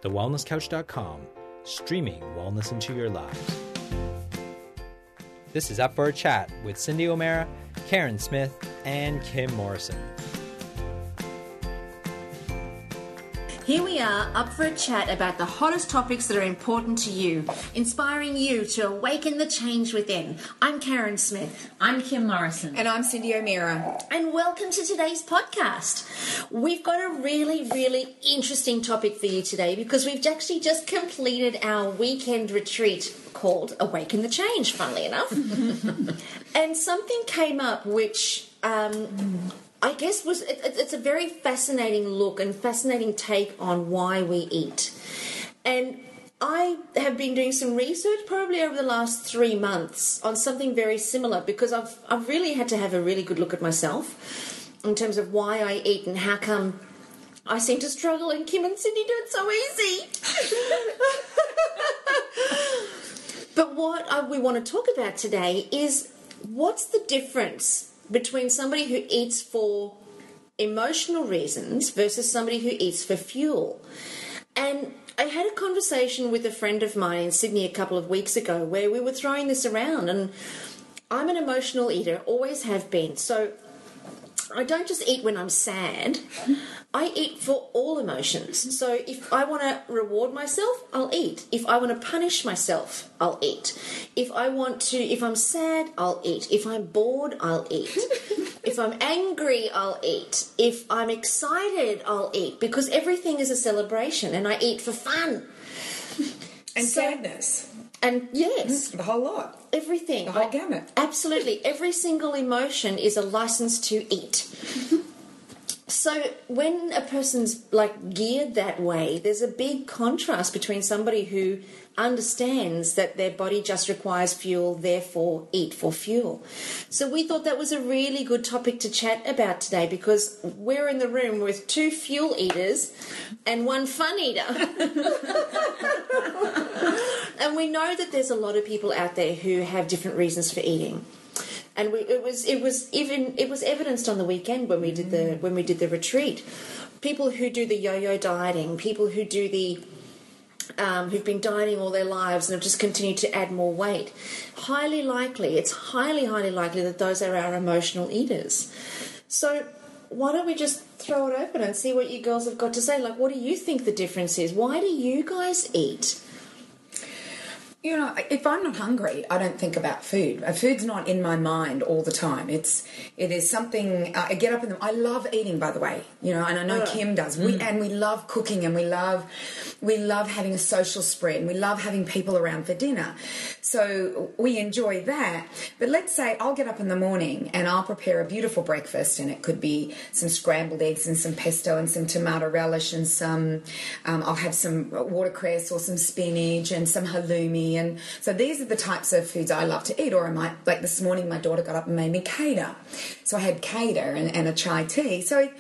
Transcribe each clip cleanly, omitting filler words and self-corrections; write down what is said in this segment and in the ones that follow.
thewellnesscouch.com, streaming wellness into your lives. This is Up for a Chat with Cindy O'Meara, Karen Smith, and Kim Morrison. Here we are, up for a chat about the hottest topics that are important to you, inspiring you to awaken the change within. I'm Karen Smith. I'm Kim Morrison. And I'm Cindy O'Meara. And welcome to today's podcast. We've got a really interesting topic for you today because we've actually just completed our weekend retreat called Awaken the Change, funnily enough. And something came up which... I guess it's a very fascinating look and fascinating take on why we eat. And I have been doing some research probably over the last 3 months on something very similar because I've really had to have a really good look at myself in terms of why I eat and how come I seem to struggle and Kim and Cindy do it so easy. But what we want to talk about today is what's the difference between somebody who eats for emotional reasons versus somebody who eats for fuel. And I had a conversation with a friend of mine in Sydney a couple of weeks ago where we were throwing this around, and I'm an emotional eater, always have been. So I don't just eat when I'm sad. I eat for all emotions. So if I want to reward myself, I'll eat. If I want to punish myself, I'll eat. If I'm sad, I'll eat. If I'm bored, I'll eat. If I'm angry, I'll eat. If I'm excited, I'll eat. Because everything is a celebration and I eat for fun. And sadness. And yes. The whole lot. Everything. The whole gamut. Absolutely. Every single emotion is a license to eat. So when a person's geared that way, there's a big contrast between somebody who understands that their body just requires fuel, therefore eat for fuel. So we thought that was a really good topic to chat about today because we're in the room with 2 fuel eaters and 1 fun eater. And we know that there's a lot of people out there who have different reasons for eating. And it was evidenced on the weekend when we did the retreat. People who do the yo-yo dieting, people who do the who've been dieting all their lives and have just continued to add more weight. It's highly likely that those are our emotional eaters. So why don't we just throw it open and see what you girls have got to say? What do you think the difference is? Why do you guys eat? You know, if I'm not hungry, I don't think about food. Food's not in my mind all the time. It is something I get up I love eating, by the way. You know, and I know Kim does. We love cooking, and we love having a social spread, and we love having people around for dinner. So we enjoy that. But let's say I'll get up in the morning and I'll prepare a beautiful breakfast, and it could be some scrambled eggs and some pesto and some tomato relish and some I'll have some watercress or some spinach and some halloumi. And so these are the types of foods I love to eat. Or I might, like this morning, my daughter got up and made me cater. So I had cater and a chai tea. So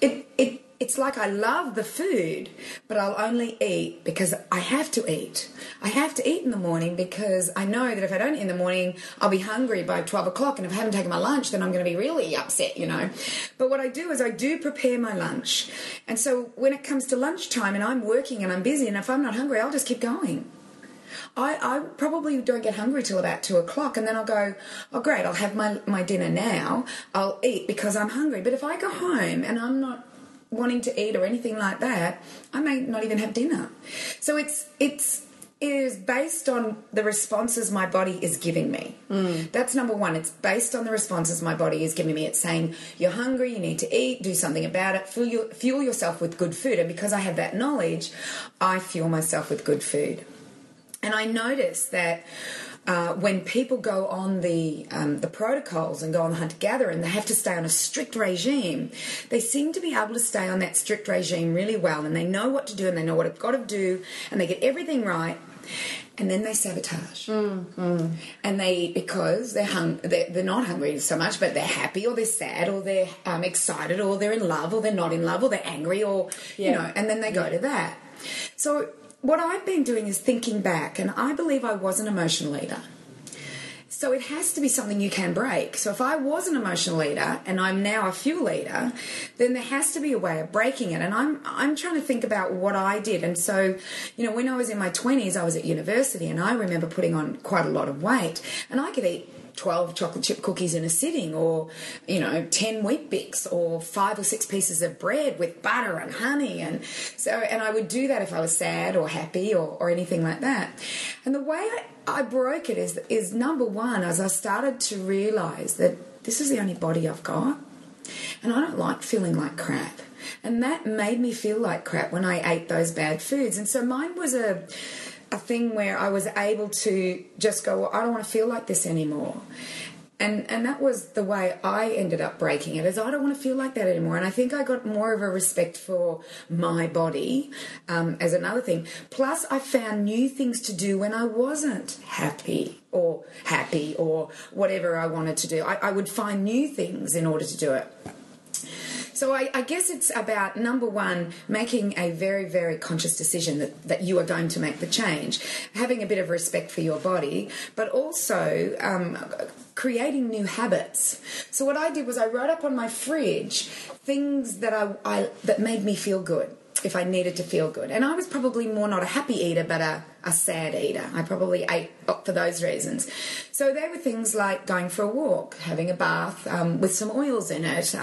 it's like I love the food, but I'll only eat because I have to eat. I have to eat in the morning because I know that if I don't eat in the morning, I'll be hungry by 12 o'clock. And if I haven't taken my lunch, then I'm going to be really upset, you know. But what I do is I do prepare my lunch. And so when it comes to lunchtime and I'm working and I'm busy, and if I'm not hungry, I'll just keep going. I probably don't get hungry till about 2 o'clock, and then I'll go, oh great, I'll have my dinner now. I'll eat because I'm hungry. But if I go home and I'm not wanting to eat or anything like that, I may not even have dinner. So it is based on the responses my body is giving me. That's number one. It's based on the responses my body is giving me. It's saying, you're hungry, you need to eat, do something about it, fuel yourself with good food. And because I have that knowledge, I fuel myself with good food. And I notice that when people go on the protocols and go on the hunter-gatherer and they have to stay on a strict regime, they seem to be able to stay on that strict regime really well, and they know what to do and they know what they've got to do, and they get everything right, and then they sabotage. And they eat because they're not hungry so much, but they're happy or they're sad or they're excited or they're in love or they're not in love or they're angry or, you know, and then they go to that. So what I've been doing is thinking back, and I believe I was an emotional eater. So So it has to be something you can break. So if I was an emotional eater and I'm now a fuel eater, then there has to be a way of breaking it. And I'm trying to think about what I did. And so, when I was in my 20s, I was at university, and I remember putting on quite a lot of weight, and I could eat 12 chocolate chip cookies in a sitting, or 10 Weet-Bix, or 5 or 6 pieces of bread with butter and honey, and I would do that if I was sad or happy or anything like that. And the way I broke it is number one, as I started to realise that this is the only body I've got, and I don't like feeling like crap, and that made me feel like crap when I ate those bad foods. And so mine was a thing where I was able to just go, well, I don't want to feel like this anymore. And that was the way I ended up breaking it, is I don't want to feel like that anymore. And I think I got more of a respect for my body as another thing. Plus, I found new things to do when I wasn't happy or whatever I wanted to do. I would find new things in order to do it. So I guess it's about, number one, making a very, very conscious decision that you are going to make the change, having a bit of respect for your body, but also creating new habits. So what I did was I wrote up on my fridge things that that made me feel good, if I needed to feel good. And I was probably more not a happy eater, but a sad eater. I probably ate for those reasons. So they were things like going for a walk, having a bath with some oils in it.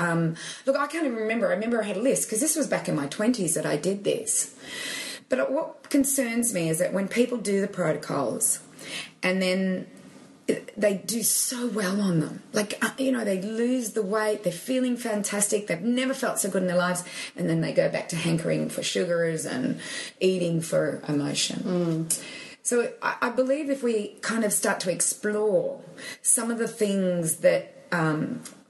Look, I can't even remember. I remember I had a list, because this was back in my 20s that I did this. But what concerns me is that when people do the protocols and then they do so well on them. Like, they lose the weight, they're feeling fantastic, they've never felt so good in their lives, and then they go back to hankering for sugars and eating for emotion. So I believe if we kind of start to explore some of the things that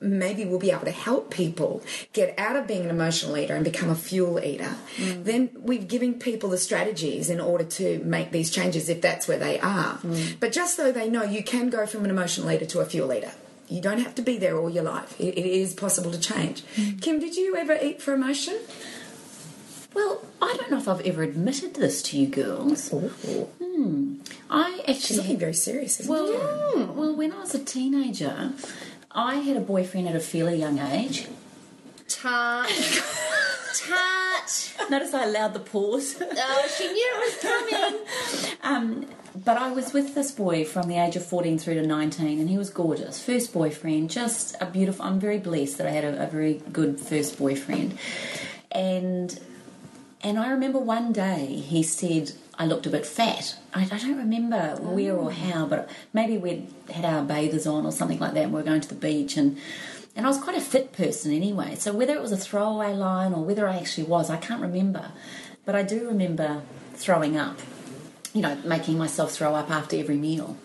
maybe we'll be able to help people get out of being an emotional eater and become a fuel eater, then we're giving people the strategies in order to make these changes if that's where they are. But just so they know, you can go from an emotional eater to a fuel eater. You don't have to be there all your life. It is possible to change. Kim, did you ever eat for emotion? Well, I don't know if I've ever admitted this to you girls. I actually... She's looking very serious, isn't she? Well, when I was a teenager, I had a boyfriend at a fairly young age. Tart. Notice I allowed the pause. Oh, she knew it was coming. But I was with this boy from the age of 14 through to 19, and he was gorgeous. First boyfriend, just a beautiful... I'm very blessed that I had a very good first boyfriend. And I remember one day he said I looked a bit fat. I don't remember where or how, but maybe we'd had our bathers on or something like that, and we were going to the beach, and I was quite a fit person anyway. So whether it was a throwaway line or whether I actually was, I can't remember. But I do remember throwing up, making myself throw up after every meal.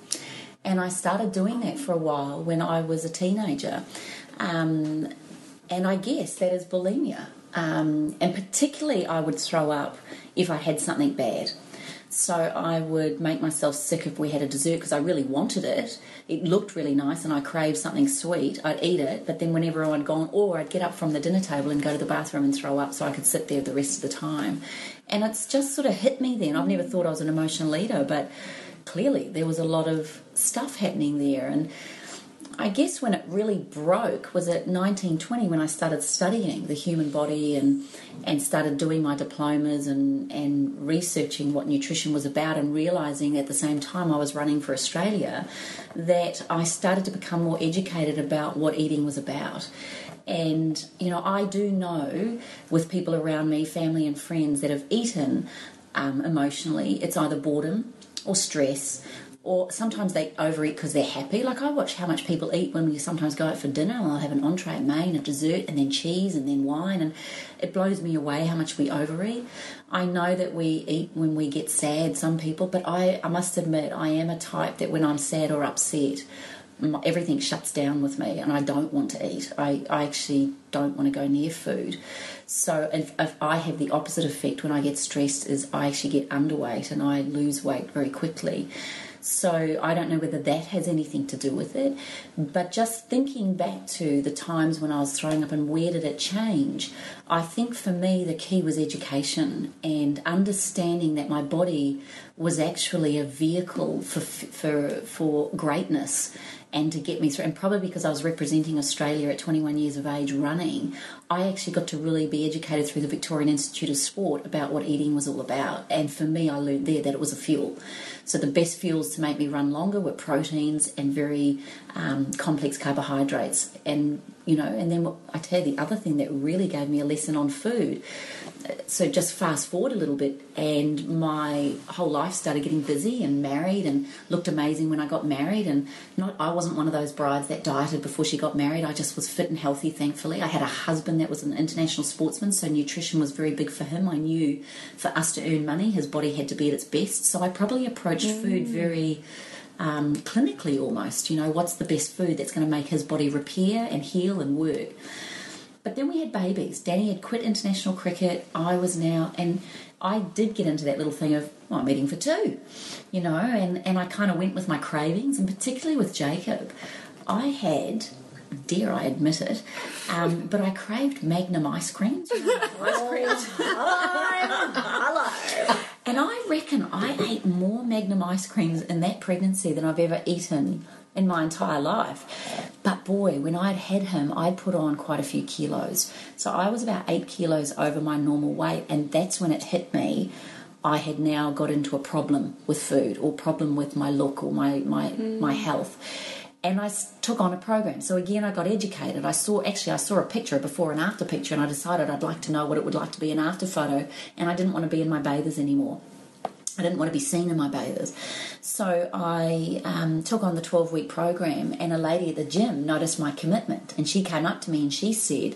And I started doing that for a while when I was a teenager. And I guess that is bulimia. And particularly I would throw up if I had something bad. So I would make myself sick if we had a dessert because I really wanted it. It looked really nice and I craved something sweet. I'd eat it, but then whenever I'd gone, or I'd get up from the dinner table and go to the bathroom and throw up so I could sit there the rest of the time. And it's just sort of hit me then. I've never thought I was an emotional eater, but clearly there was a lot of stuff happening there. And I guess when it really broke was at 19, 20 when I started studying the human body and started doing my diplomas and researching what nutrition was about, and realising at the same time I was running for Australia that I started to become more educated about what eating was about. And, I do know with people around me, family and friends that have eaten emotionally, it's either boredom or stress, or sometimes they overeat because they're happy. Like I watch how much people eat when we sometimes go out for dinner, and I'll have an entree, a main, a dessert, and then cheese, and then wine, and it blows me away how much we overeat. I know that we eat when we get sad, some people, but I must admit I am a type that when I'm sad or upset, everything shuts down with me and I don't want to eat. I actually don't want to go near food. So if I have the opposite effect when I get stressed, is I actually get underweight and I lose weight very quickly. So I don't know whether that has anything to do with it. But just thinking back to the times when I was throwing up and where did it change, I think for me the key was education and understanding that my body was actually a vehicle for greatness and to get me through. And probably because I was representing Australia at 21 years of age running, I actually got to really be educated through the Victorian Institute of Sport about what eating was all about. And for me, I learned there that it was a fuel. So the best fuels to make me run longer were proteins and very complex carbohydrates. And, you know, and then I tell you the other thing that really gave me a lesson on food. So just fast forward a little bit, and my whole life started getting busy and married and looked amazing when I got married. And I wasn't one of those brides that dieted before she got married. I just was fit and healthy, thankfully. I had a husband that was an international sportsman, so nutrition was very big for him. I knew for us to earn money, his body had to be at its best. So I probably approached food very clinically almost. You know, what's the best food that's going to make his body repair and heal and work? But then we had babies. Danny had quit international cricket. I was now, and I did get into that little thing of, well, I'm eating for two, you know, and I kind of went with my cravings, and particularly with Jacob. I had, dare I admit it, but I craved Magnum ice creams. Hello. And I reckon I ate more Magnum ice creams in that pregnancy than I've ever eaten in my entire life. But boy, when I'd had him, I'd put on quite a few kilos. So I was about 8 kilos over my normal weight, and that's when it hit me. I had now got into a problem with food, or problem with my look, or my health. And I took on a program. So again, I got educated. I saw a picture, a before and after picture, and I decided I'd like to know what it would like to be an after photo, and I didn't want to be in my bathers anymore. I didn't want to be seen in my bathers. So I took on the 12-week program, and a lady at the gym noticed my commitment, and she came up to me and she said,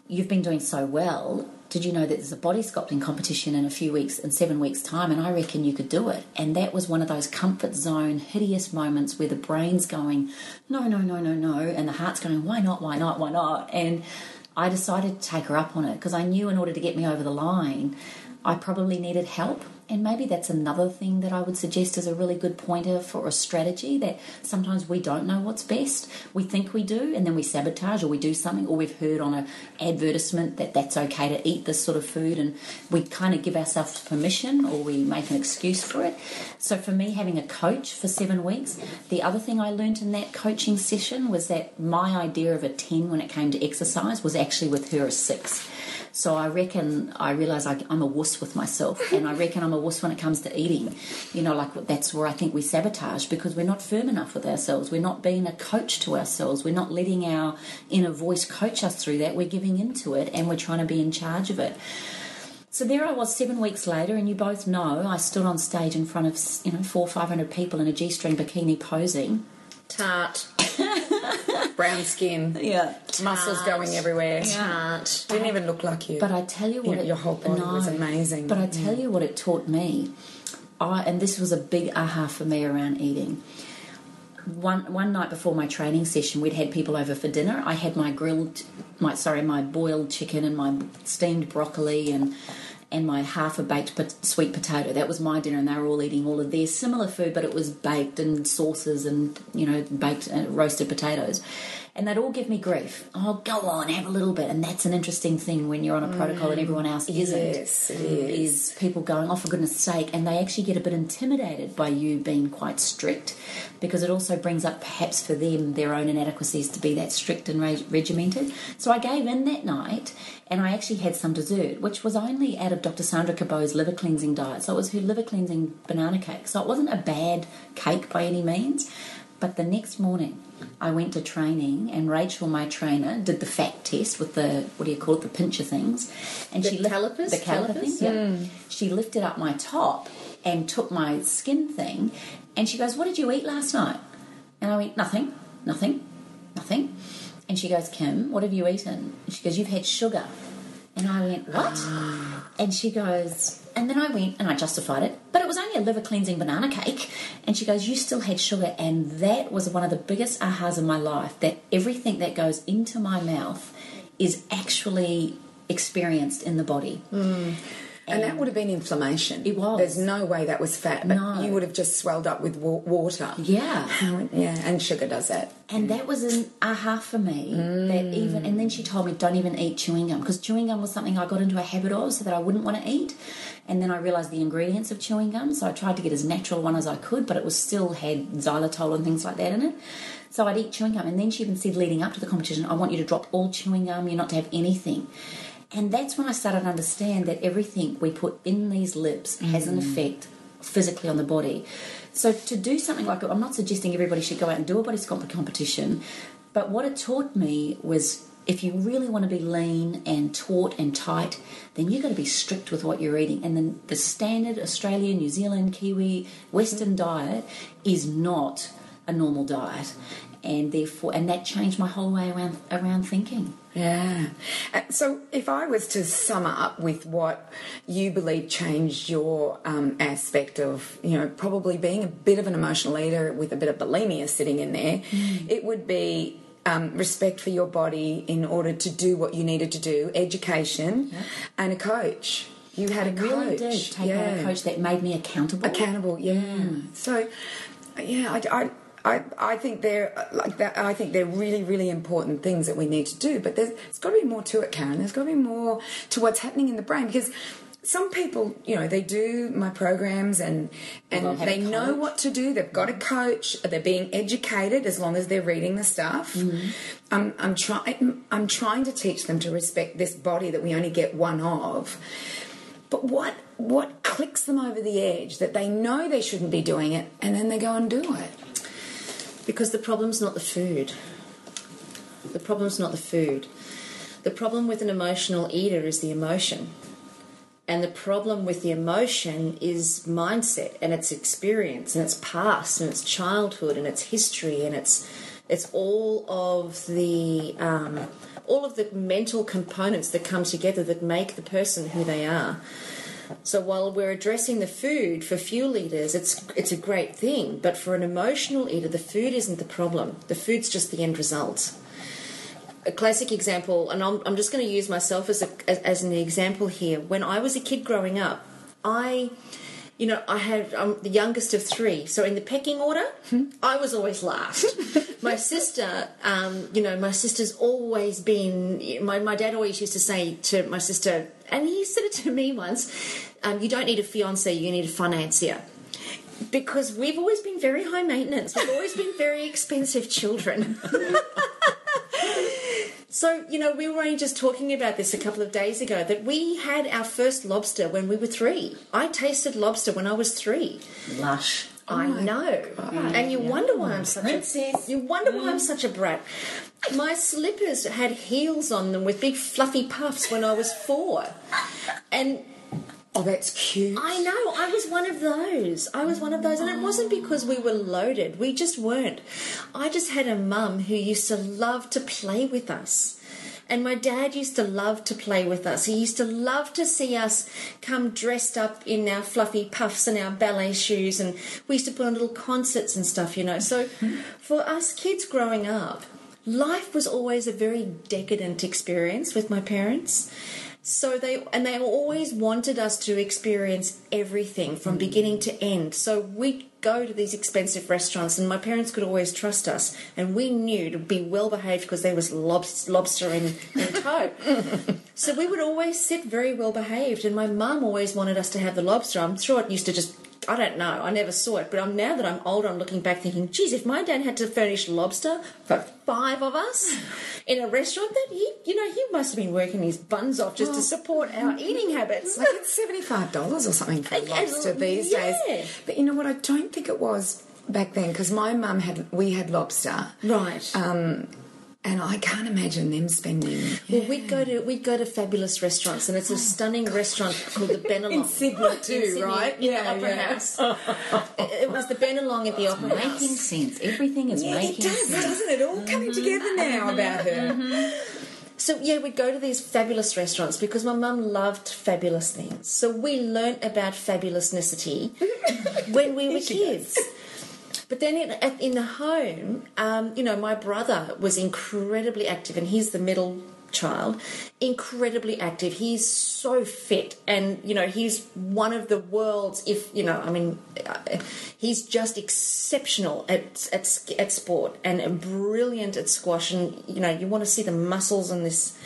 "You've been doing so well. Did you know that there's a body sculpting competition in 7 weeks' time, and I reckon you could do it?" And that was one of those comfort zone, hideous moments where the brain's going, no, no, no, no, no, and the heart's going, why not, why not, why not? And I decided to take her up on it, because I knew in order to get me over the line, I probably needed help. And maybe that's another thing that I would suggest as a really good pointer for a strategy, that sometimes we don't know what's best. We think we do, and then we sabotage, or we do something, or we've heard on an advertisement that that's okay to eat this sort of food, and we kind of give ourselves permission, or we make an excuse for it. So for me, having a coach for 7 weeks, the other thing I learned in that coaching session was that my idea of a 10 when it came to exercise was actually with her a 6. So I realise I'm a wuss with myself, and I reckon I'm a wuss when it comes to eating. You know, like that's where I think we sabotage, because we're not firm enough with ourselves. We're not being a coach to ourselves. We're not letting our inner voice coach us through that. We're giving into it, and we're trying to be in charge of it. So there I was 7 weeks later, and you both know I stood on stage in front of 400 or 500 people in a G-string bikini posing. Tart. Brown skin. Yeah. Muscles going everywhere. Tart. Didn't even look like you. But I tell you what, your whole body was amazing. But I tell you what it taught me, and this was a big aha for me around eating. One night before my training session, we'd had people over for dinner. I had my boiled chicken and my steamed broccoli and my half a baked sweet potato. That was my dinner, and they were all eating all of their similar food, but it was baked and sauces and, baked roasted potatoes. And they'd all give me grief. Oh, go on, have a little bit. And that's an interesting thing when you're on a protocol and everyone else isn't. Yes, it is. People going, oh, for goodness sake. And they actually get a bit intimidated by you being quite strict, because it also brings up perhaps for them their own inadequacies to be that strict and regimented. So I gave in that night, and I actually had some dessert, which was only out of Dr. Sandra Cabot's liver cleansing diet. So it was her liver cleansing banana cake. So it wasn't a bad cake by any means. But the next morning, I went to training, and Rachel, my trainer, did the fat test with the, the pincher things. And The calipers? The caliper thing, yeah. Mm. She lifted up my top and took my skin thing, and she goes, what did you eat last night? And I went, nothing. And she goes, Kim, what have you eaten? And she goes, you've had sugar. And I went, what? And she goes, and then I went and I justified it, but it was only a liver cleansing banana cake. And she goes, you still had sugar. And that was one of the biggest ahas in my life, that everything that goes into my mouth is actually experienced in the body. And that would have been inflammation. It was. There's no way that was fat, but No. you would have just swelled up with water. Yeah. And sugar does that. And that was an aha for me. That even, and then she told me, don't even eat chewing gum, because chewing gum was something I got into a habit of, so that I wouldn't want to eat. And then I realised the ingredients of chewing gum, so I tried to get as natural one as I could, but it was still had xylitol and things like that in it. So I'd eat chewing gum, and then she even said leading up to the competition, I want you to drop all chewing gum, you're not to have anything. And that's when I started to understand that everything we put in these lips has an effect physically on the body. So to do something like it, I'm not suggesting everybody should go out and do a body sculpting competition, but what it taught me was if you really want to be lean and taut and tight, then you've got to be strict with what you're eating. And then the standard Australian, New Zealand, Kiwi, Western diet is not a normal diet. And therefore, and that changed my whole way around thinking. Yeah. So if I was to sum up with what you believe changed your aspect of, probably being a bit of an emotional eater with a bit of bulimia sitting in there, it would be respect for your body in order to do what you needed to do, education, and a coach. You had a coach. I really did take on a coach that made me accountable. So, I think they're like that. I think they're really, really important things that we need to do. But there's got to be more to it, Karen. There's got to be more to what's happening in the brain, because some people, they do my programs and they know what to do. They've got a coach. They're being educated as long as they're reading the stuff. I'm trying to teach them to respect this body that we only get one of. But what clicks them over the edge that they know they shouldn't be doing it, and then they go and do it? Because the problem's not the food. The problem's not the food. The problem with an emotional eater is the emotion. And the problem with the emotion is mindset and its experience and its past and its childhood and its history, and it's all of the mental components that come together that make the person who they are. So while we're addressing the food for fuel eaters, it's a great thing, but for an emotional eater, the food isn't the problem. The food's just the end result. A classic example, and I'm just going to use myself as an example here. When I was a kid growing up, I'm the youngest of three, so in the pecking order, I was always last. My sister, my sister's always been. My dad always used to say to my sister, and he said it to me once, you don't need a fiancé, you need a financier. Because we've always been very high maintenance. We've always been very expensive children. So, we were only just talking about this a couple of days ago, that we had our first lobster when we were 3. I tasted lobster when I was 3. Lush. I know. God. And you wonder why I'm such a brat. My slippers had heels on them with big fluffy puffs when I was 4. And oh, that's cute. I know. I was one of those. And it wasn't because we were loaded. We just weren't. I just had a mum who used to love to play with us. And my dad used to love to play with us. He used to love to see us come dressed up in our fluffy puffs and our ballet shoes. And we used to put on little concerts and stuff, So for us kids growing up, life was always a very decadent experience with my parents. So they always wanted us to experience everything from beginning to end. So we'd go to these expensive restaurants, and my parents could always trust us, and we knew to be well behaved because there was lobster in tow. So we would always sit very well behaved, and my mum always wanted us to have the lobster. I'm sure it used to just, I don't know, I never saw it, but now that I'm older, I'm looking back thinking, geez, if my dad had to furnish lobster for 5 of us in a restaurant, then he must have been working his buns off just to support our eating habits. Like it's $75 or something for lobster these days. But you know what? I don't think it was back then, because my mum we had lobster. Right. And I can't imagine them spending. Well, we'd go to fabulous restaurants, and it's a stunning restaurant called the Benelong in Sydney too, right? In the Opera House. It was the Benelong at the Opera House. Making sense. Everything is making sense. It does, doesn't it? All coming together now about her. So, we'd go to these fabulous restaurants because my mum loved fabulous things. So we learnt about fabulousnicity when we were kids. But then in the home, my brother was incredibly active, and he's the middle child, incredibly active. He's so fit, and he's one of the world's, he's just exceptional at sport and brilliant at squash, and you want to see the muscles and this.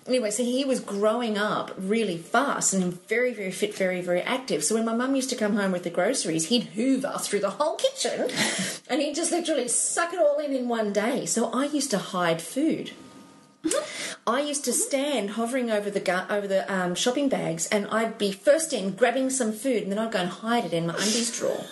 Anyway, so he was growing up really fast and very, very fit, very, very active. So when my mum used to come home with the groceries, he'd hoover through the whole kitchen and he'd just literally suck it all in one day. So I used to hide food. I used to stand hovering over the shopping bags, and I'd be first in grabbing some food, and then I'd go and hide it in my undies drawer,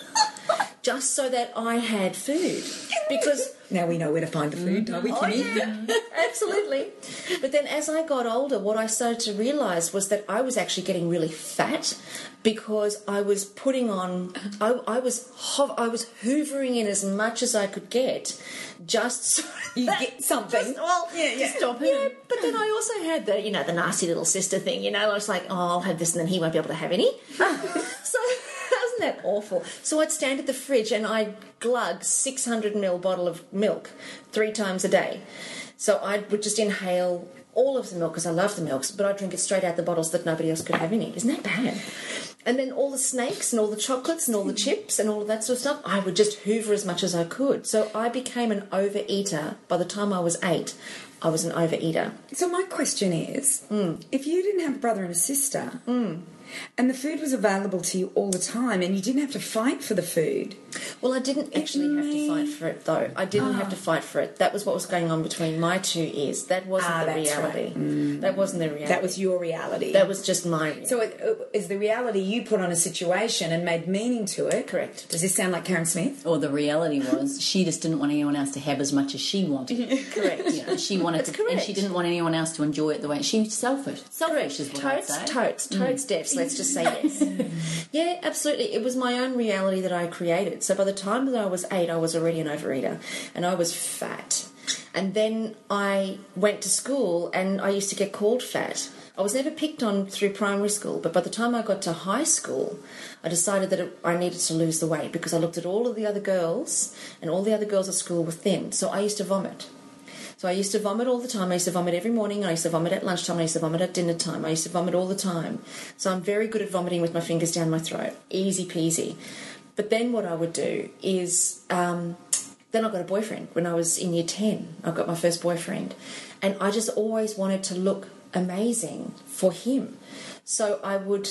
just so that I had food. Because now we know where to find the food, don't we, Kimmy? Yeah, absolutely. But then as I got older, what I started to realise was that I was actually getting really fat because I was putting on, I was hoovering in as much as I could get, just so you get something. To stop him. Yeah, but then I also had the, the nasty little sister thing. I was like, I'll have this, and then he won't be able to have any. So. Wasn't that awful? So I'd stand at the fridge and I'd glug 600ml bottle of milk 3 times a day. So I would just inhale all of the milk because I love the milks, but I'd drink it straight out the bottles that nobody else could have any. Isn't that bad? And then all the snakes and all the chocolates and all the chips and all of that sort of stuff, I would just hoover as much as I could. So I became an overeater. By the time I was 8, I was an overeater. So my question is, if you didn't have a brother and a sister, and the food was available to you all the time, and you didn't have to fight for the food. Well, I didn't actually have to fight for it, though. I didn't have to fight for it. That was what was going on between my 2 ears. That wasn't the reality. Right. That wasn't the reality. That was your reality. That was just my reality. So it is the reality you put on a situation and made meaning to it. Correct. Does this sound like Karen Smith? Or the reality was she just didn't want anyone else to have as much as she wanted. Correct. She wanted to, and she didn't want anyone else to enjoy it the way she was selfish. Selfish is what I'd say. Totes, Devs. Let's just say yes. Yeah, absolutely. It was my own reality that I created. So by the time that I was 8, I was already an overeater, and I was fat. And then I went to school, and I used to get called fat. I was never picked on through primary school, but by the time I got to high school, I decided that I needed to lose the weight because I looked at all of the other girls, and all the other girls at school were thin. So I used to vomit. So I used to vomit all the time. I used to vomit every morning. I used to vomit at lunchtime. I used to vomit at dinner time. I used to vomit all the time. So I'm very good at vomiting with my fingers down my throat. Easy peasy. But then what I would do is, then I got a boyfriend. When I was in year 10, I got my first boyfriend. And I just always wanted to look amazing for him. So I would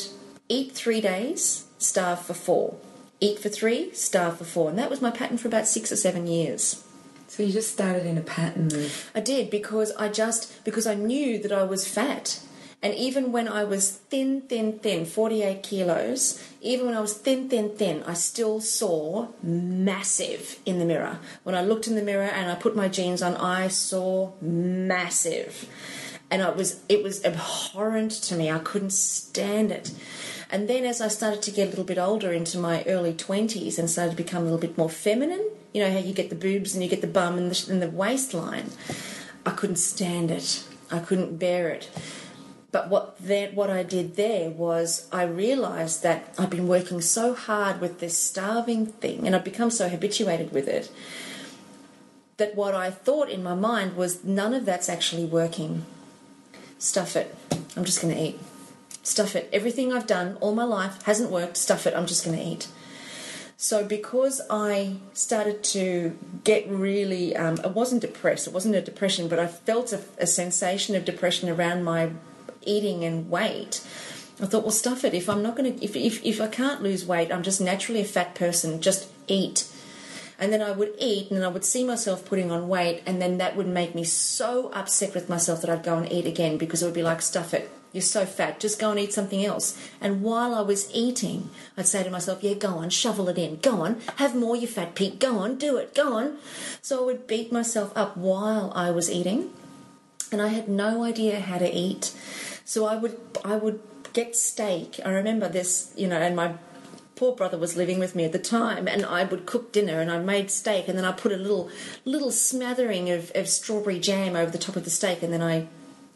eat 3 days, starve for 4. Eat for 3, starve for 4. And that was my pattern for about 6 or 7 years. So you just started in a pattern of... I did, because I knew that I was fat. And even when I was thin, 48 kilos, even when I was thin, I still saw massive in the mirror. When I looked in the mirror and I put my jeans on, I saw massive. And it was abhorrent to me. I couldn't stand it. And then as I started to get a little bit older, into my early 20s, and started to become a little bit more feminine, you know how you get the boobs and you get the bum and the waistline, I couldn't stand it. I couldn't bear it. But what I did there was I realised that I'd been working so hard with this starving thing, and I'd become so habituated with it, that what I thought in my mind was, none of that's actually working. Stuff it. I'm just going to eat. Stuff it. Everything I've done all my life hasn't worked. Stuff it. I'm just going to eat. So because I started to get really... I wasn't depressed. It wasn't a depression, but I felt a sensation of depression around my eating and weight. I thought, well, stuff it. If I'm not going to... If I can't lose weight, I'm just naturally a fat person. Just eat. And then I would eat, and then I would see myself putting on weight, and then that would make me so upset with myself that I'd go and eat again, because it would be like, stuff it. You're so fat. Just go and eat something else. And while I was eating, I'd say to myself, yeah, go on, shovel it in. Go on, have more, you fat pig. Go on, do it. Go on. So I would beat myself up while I was eating, and I had no idea how to eat. So I would get steak. I remember this, you know, and my poor brother was living with me at the time, and I would cook dinner, and I made steak, and then I put a little smattering of strawberry jam over the top of the steak, and then I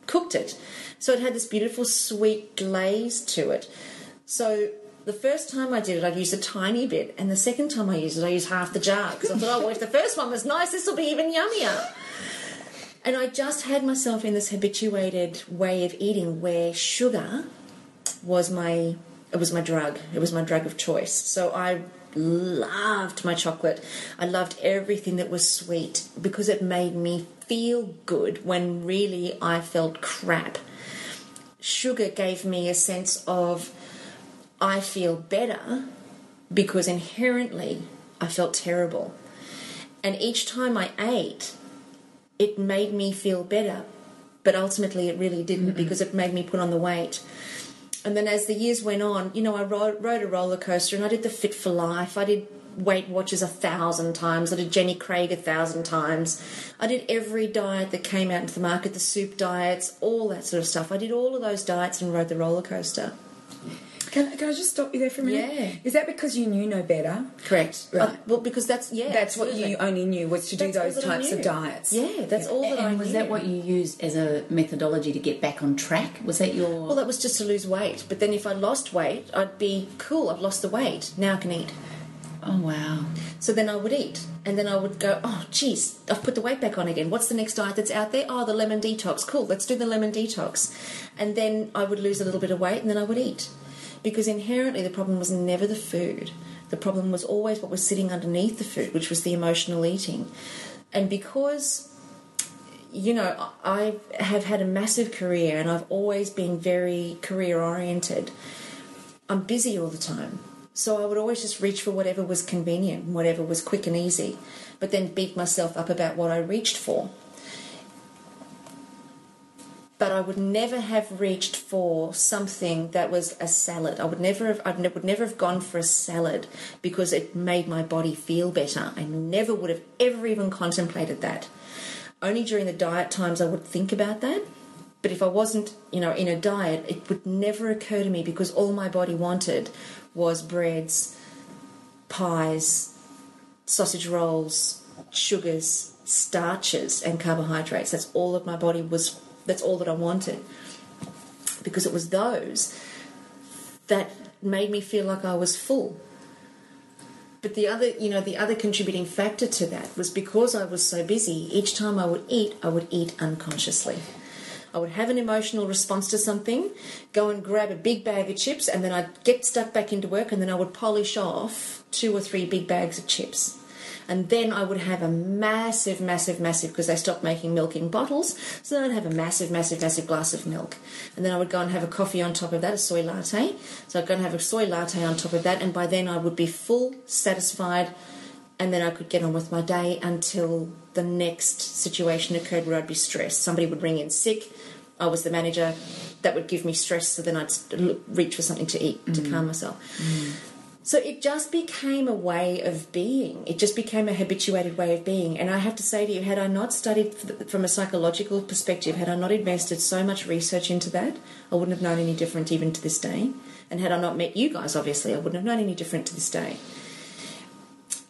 cooked it. So it had this beautiful sweet glaze to it. So the first time I did it, I'd use a tiny bit, and the second time I used it, I used half the jar, because I thought, oh, well, if the first one was nice, this will be even yummier. And I just had myself in this habituated way of eating where sugar was my drug. It was my drug of choice. So I loved my chocolate. I loved everything that was sweet because it made me feel good when really I felt crap. Sugar gave me a sense of I feel better because inherently I felt terrible. And each time I ate, it made me feel better. But ultimately it really didn't because it made me put on the weight. And then as the years went on, I rode a roller coaster and I did the Fit for Life. I did Weight Watchers 1,000 times. I did Jenny Craig 1,000 times. I did every diet that came out into the market, the soup diets, all that sort of stuff. I did all of those diets and rode the roller coaster. Can I just stop you there for a minute? Yeah. Is that because you knew no better? Correct. Right. Well, because that's what you only knew was to do those types of diets. Yeah, that's all that I knew. And was that what you used as a methodology to get back on track? Was that your... Well, that was just to lose weight. But then if I lost weight, I'd be, cool, I've lost the weight. Now I can eat. Oh, wow. So then I would eat. And then I would go, oh, geez, I've put the weight back on again. What's the next diet that's out there? Oh, the lemon detox. Cool, let's do the lemon detox. And then I would lose a little bit of weight and then I would eat. Because inherently the problem was never the food. The problem was always what was sitting underneath the food, which was the emotional eating. And because, I have had a massive career and I've always been very career-oriented, I'm busy all the time. So I would always just reach for whatever was convenient, whatever was quick and easy, but then beat myself up about what I reached for. But I would never have reached for something that was a salad. I would never have gone for a salad because it made my body feel better. I never would have ever even contemplated that. Only during the diet times I would think about that. But if I wasn't, in a diet, it would never occur to me because all my body wanted was breads, pies, sausage rolls, sugars, starches, and carbohydrates. That's all that my body was. That's all that I wanted, because it was those that made me feel like I was full. But the other contributing factor to that was because I was so busy, each time I would eat unconsciously. I would have an emotional response to something, go and grab a big bag of chips, and then I'd get stuck back into work, and then I would polish off 2 or 3 big bags of chips. And then I would have a massive, because they stopped making milk in bottles, so then I'd have a massive glass of milk. And then I would go and have a coffee on top of that, a soy latte. So I'd go and have a soy latte on top of that, and by then I would be full, satisfied, and then I could get on with my day until the next situation occurred where I'd be stressed. Somebody would ring in sick. I was the manager. That would give me stress, so then I'd reach for something to eat to calm myself. So it just became a way of being. It just became a habituated way of being. And I have to say to you, had I not studied from a psychological perspective, had I not invested so much research into that, I wouldn't have known any different even to this day. And had I not met you guys, obviously, I wouldn't have known any different to this day.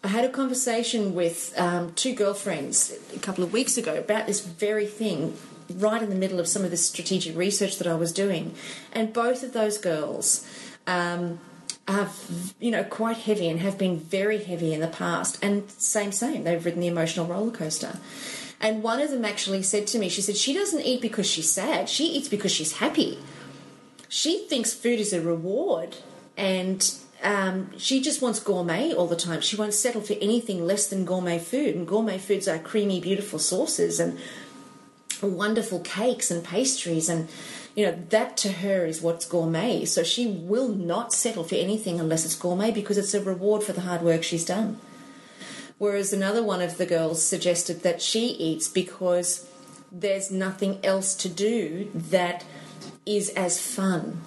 I had a conversation with 2 girlfriends a couple of weeks ago about this very thing, right in the middle of some of this strategic research that I was doing. And both of those girls are, quite heavy and have been very heavy in the past. And same, they've ridden the emotional roller coaster. And one of them actually said to me, she said, she doesn't eat because she's sad. She eats because she's happy. She thinks food is a reward, and she just wants gourmet all the time. She won't settle for anything less than gourmet food. And gourmet foods are creamy, beautiful sauces and wonderful cakes and pastries, and that to her is what's gourmet. So she will not settle for anything unless it's gourmet because it's a reward for the hard work she's done. Whereas another one of the girls suggested that she eats because there's nothing else to do that is as fun.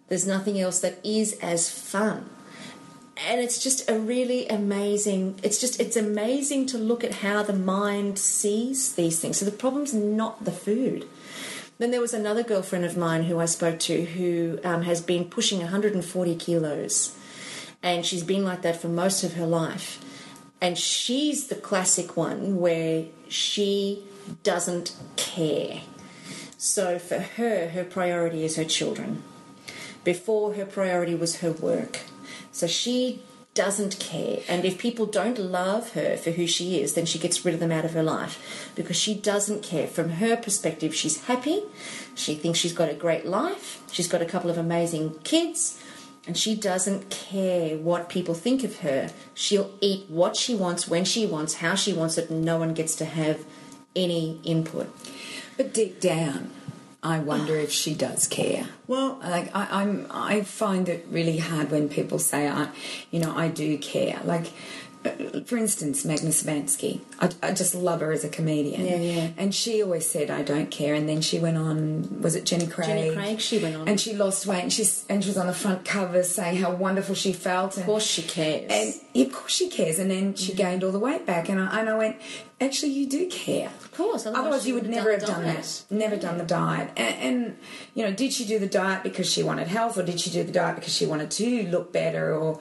There's nothing else that is as fun. And it's just a really amazing, it's amazing to look at how the mind sees these things. So the problem's not the food. Then there was another girlfriend of mine who I spoke to who has been pushing 140 kilos. And she's been like that for most of her life. And she's the classic one where she doesn't care. So for her priority is her children. Before, her priority was her work. So she doesn't care. And if people don't love her for who she is, then she gets rid of them out of her life because she doesn't care. From her perspective, she's happy. She thinks she's got a great life. She's got a couple of amazing kids. And she doesn't care what people think of her. She'll eat what she wants, when she wants, how she wants it, and no one gets to have any input. But deep down, I wonder if she does care. Well, like I find it really hard when people say, I do care. Like, for instance, Magna Savansky. I just love her as a comedian. Yeah. And she always said, I don't care. And then she went on, was it Jenny Craig? Jenny Craig, she went on. And she lost weight, and she was on the front cover saying how wonderful she felt. Of course she cares. And of course she cares. And then she gained all the weight back. And I went, actually, you do care. Of course. Otherwise you would never have done that. Never done the diet. And, did she do the diet because she wanted health, or did she do the diet because she wanted to look better, or...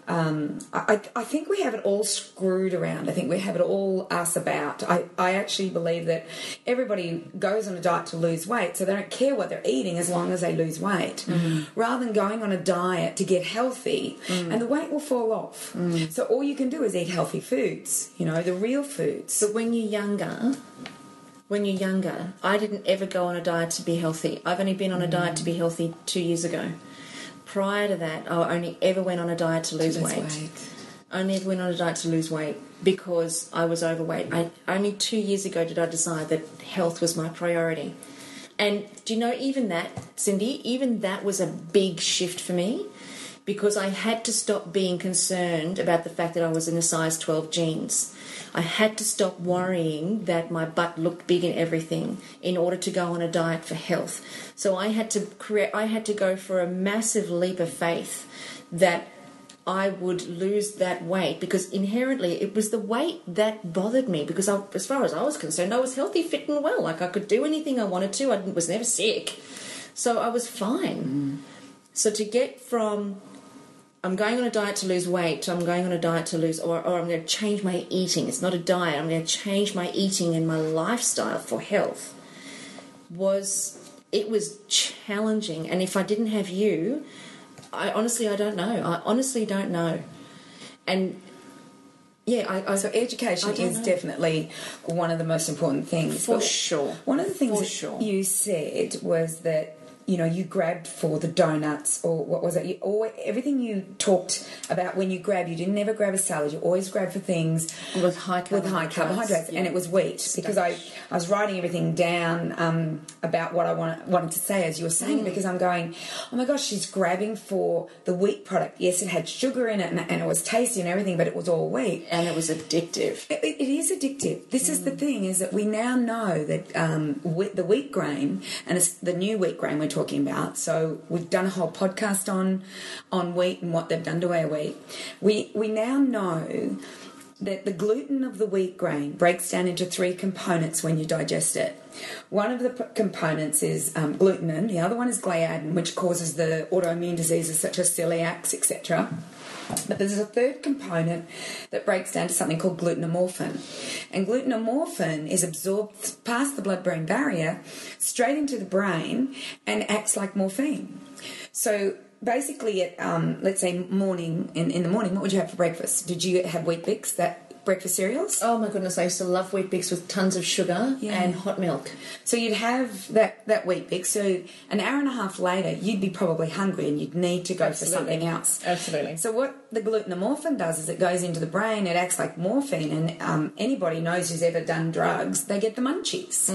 I think we have it all screwed around. I think we have it all us about. I actually believe that everybody goes on a diet to lose weight, so they don't care what they're eating as long as they lose weight, rather than going on a diet to get healthy, and the weight will fall off. So all you can do is eat healthy foods, the real foods. But when you're younger, I didn't ever go on a diet to be healthy. I've only been on a diet to be healthy 2 years ago. Prior to that, I only ever went on a diet to lose weight. I only ever went on a diet to lose weight because I was overweight. Only 2 years ago did I decide that health was my priority. And do you know, even that, Cindy, even that was a big shift for me, because I had to stop being concerned about the fact that I was in a size 12 jeans. I had to stop worrying that my butt looked big and everything in order to go on a diet for health. So I had to go for a massive leap of faith that I would lose that weight, because inherently it was the weight that bothered me, because as far as I was concerned, I was healthy, fit and well. Like, I could do anything I wanted to. I was never sick. So I was fine. So to get from... I'm going on a diet to lose weight, I'm going on a diet to lose, or I'm going to change my eating. It's not a diet. I'm going to change my eating and my lifestyle for health. It was challenging. And if I didn't have you, I don't know. I honestly don't know. And yeah, so education is definitely one of the most important things. For sure. One of the things you said was that, you grabbed for the donuts, or what was it? Everything you talked about when you grabbed, you didn't never grab a salad. You always grabbed for things with high carbohydrates, and it was wheat. Because I was writing everything down about what I wanted to say as you were saying, because I'm going, oh my gosh, she's grabbing for the wheat product. Yes, it had sugar in it, and it was tasty and everything, but it was all wheat, and it was addictive. It is addictive. This is the thing: is that we now know that the wheat grain, and it's the new wheat grain we're talking about. So we've done a whole podcast on wheat and what they've done to our wheat. We now know that the gluten of the wheat grain breaks down into 3 components when you digest it. One of the components is glutenin. The other one is gliadin, which causes the autoimmune diseases such as celiacs, etc. But there's a third component that breaks down to something called glutenomorphin. And glutenomorphin is absorbed past the blood-brain barrier straight into the brain and acts like morphine. So basically, let's say in the morning, what would you have for breakfast? Did you have Wheat Bix, that breakfast cereals? Oh my goodness, I used to love Wheat Bix with tons of sugar and hot milk. So you'd have that Wheat Bix. So an hour and a half later, you'd be probably hungry and you'd need to go for something else. Absolutely. So what the glutenomorphin does is it goes into the brain, it acts like morphine, and anybody knows who's ever done drugs, they get the munchies.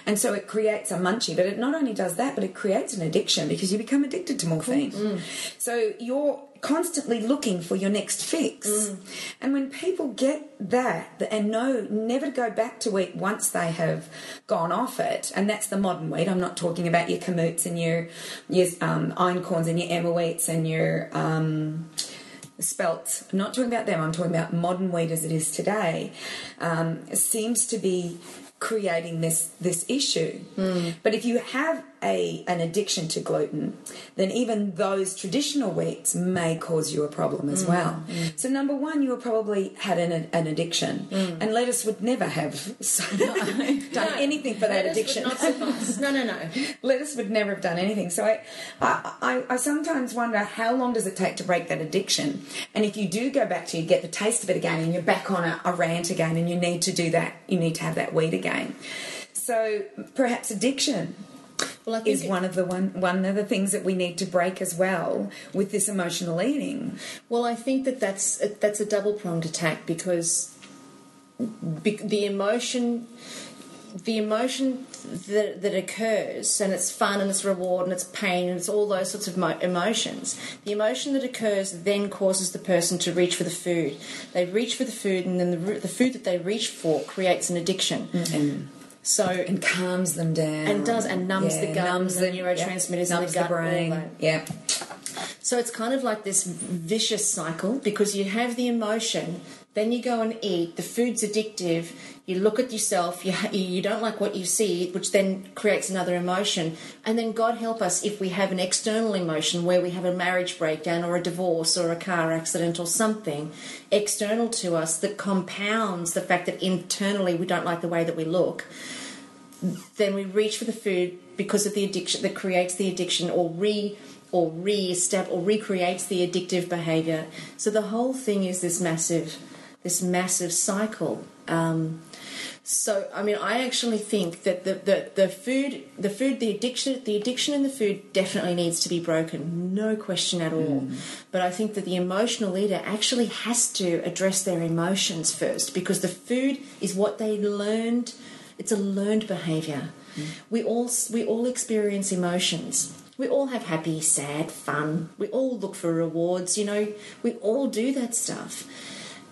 And so it creates a munchie, but it not only does that, but it creates an addiction, because you become addicted to morphine. So you're constantly looking for your next fix. And when people get that and know never to go back to wheat once they have gone off it, and that's the modern wheat. I'm not talking about your kamutes and your einkorns and your emmer wheats and your spelts. I'm not talking about them. I'm talking about modern wheat as it is today. Seems to be creating this issue. But if you have an addiction to gluten, then even those traditional wheats may cause you a problem as well. So number one, you probably had an addiction, and lettuce would never have done anything for that addiction. Would not suffice. No. Lettuce would never have done anything. So I sometimes wonder, how long does it take to break that addiction? And if you do go back to, you get the taste of it again, and you're back on a rant again, and you need to do that, you need to have that wheat again. So perhaps addiction is one of the things that we need to break as well with this emotional eating. Well, I think that's a double-pronged attack, because the emotion that occurs, and it's fun and it's reward and it's pain and it's all those sorts of emotions, the emotion that occurs then causes the person to reach for the food. They reach for the food, and then the food that they reach for creates an addiction. And calms them down. And numbs the gut, numbs the neurotransmitters in the gut, brain. All that. Yeah. So it's kind of like this vicious cycle, because you have the emotion, then you go and eat, the food's addictive, you look at yourself, you don't like what you see, which then creates another emotion, and then God help us if we have an external emotion where we have a marriage breakdown or a divorce or a car accident or something external to us that compounds the fact that internally we don't like the way that we look. Then we reach for the food because of the addiction that creates the addiction, or recreates the addictive behaviour. So the whole thing is this massive cycle. So I mean, I actually think that the addiction in the food definitely needs to be broken, no question at all. But I think that the emotional eater actually has to address their emotions first, because the food is what they learned. It's a learned behaviour. We all experience emotions. We all have happy, sad, fun. We all look for rewards, we all do that stuff.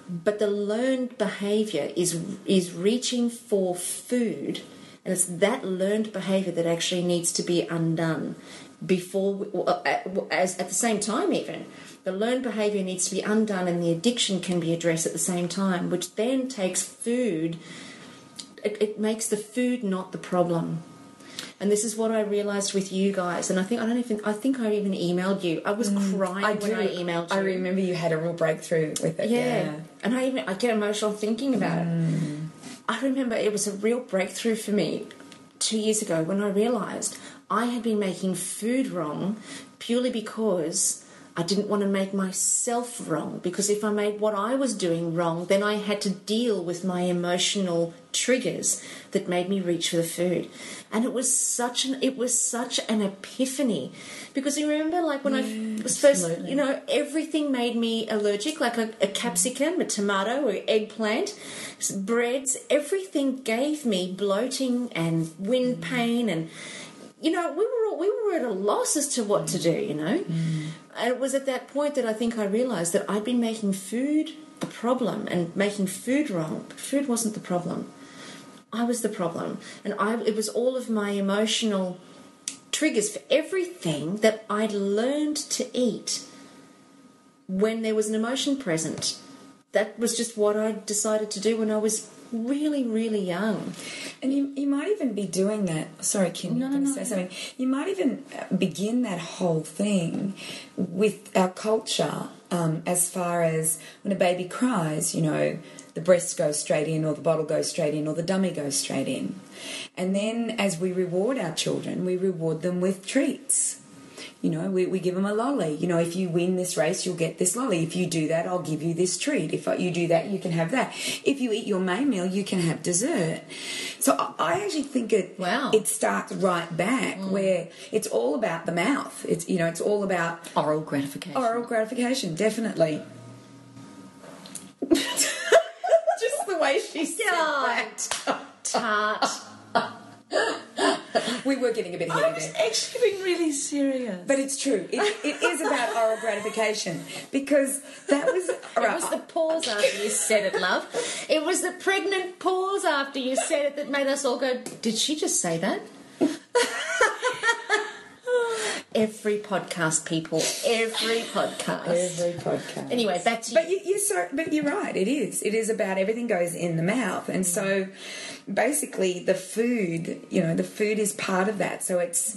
But the learned behaviour is reaching for food, and it's that learned behaviour that actually needs to be undone at the same time even. The learned behaviour needs to be undone, and the addiction can be addressed at the same time, which then takes food. It makes the food not the problem. And this is what I realised with you guys. And I think I even emailed you. I was crying when I emailed you. I remember you had a real breakthrough with it. Yeah. And I get emotional thinking about it. I remember it was a real breakthrough for me 2 years ago when I realised I had been making food wrong purely because I didn't want to make myself wrong, because if I made what I was doing wrong, then I had to deal with my emotional triggers that made me reach for the food. And it was such an epiphany, because you remember, like when I was first, everything made me allergic, like a capsicum, a tomato, or eggplant, breads, everything gave me bloating and wind pain, and we were at a loss as to what to do, And it was at that point that I think I realised that I'd been making food the problem and making food wrong. But food wasn't the problem. I was the problem. And it was all of my emotional triggers for everything that I'd learned to eat when there was an emotion present. That was just what I decided to do when I was really, really young. And you might even be doing that. Sorry, Kim, you're going to say something. You might even begin that whole thing with our culture, as far as when a baby cries, the breast goes straight in, or the bottle goes straight in, or the dummy goes straight in. And then as we reward our children, we reward them with treats. We give them a lolly. If you win this race, you'll get this lolly. If you do that, I'll give you this treat. If you do that, you can have that. If you eat your main meal, you can have dessert. So I actually think it starts right back where it's all about the mouth. It's all about oral gratification. Oral gratification, definitely. Just the way she said that. Tart. We were getting a bit heated. I was actually being really serious. But it's true. It is about oral gratification, because that was... It was the pause after you said it, love. It was the pregnant pause after you said it that made us all go, did she just say that? every podcast, people. Every podcast. Anyway, back to you. But you're right. It is. It is about everything goes in the mouth, and so basically the food. The food is part of that. So it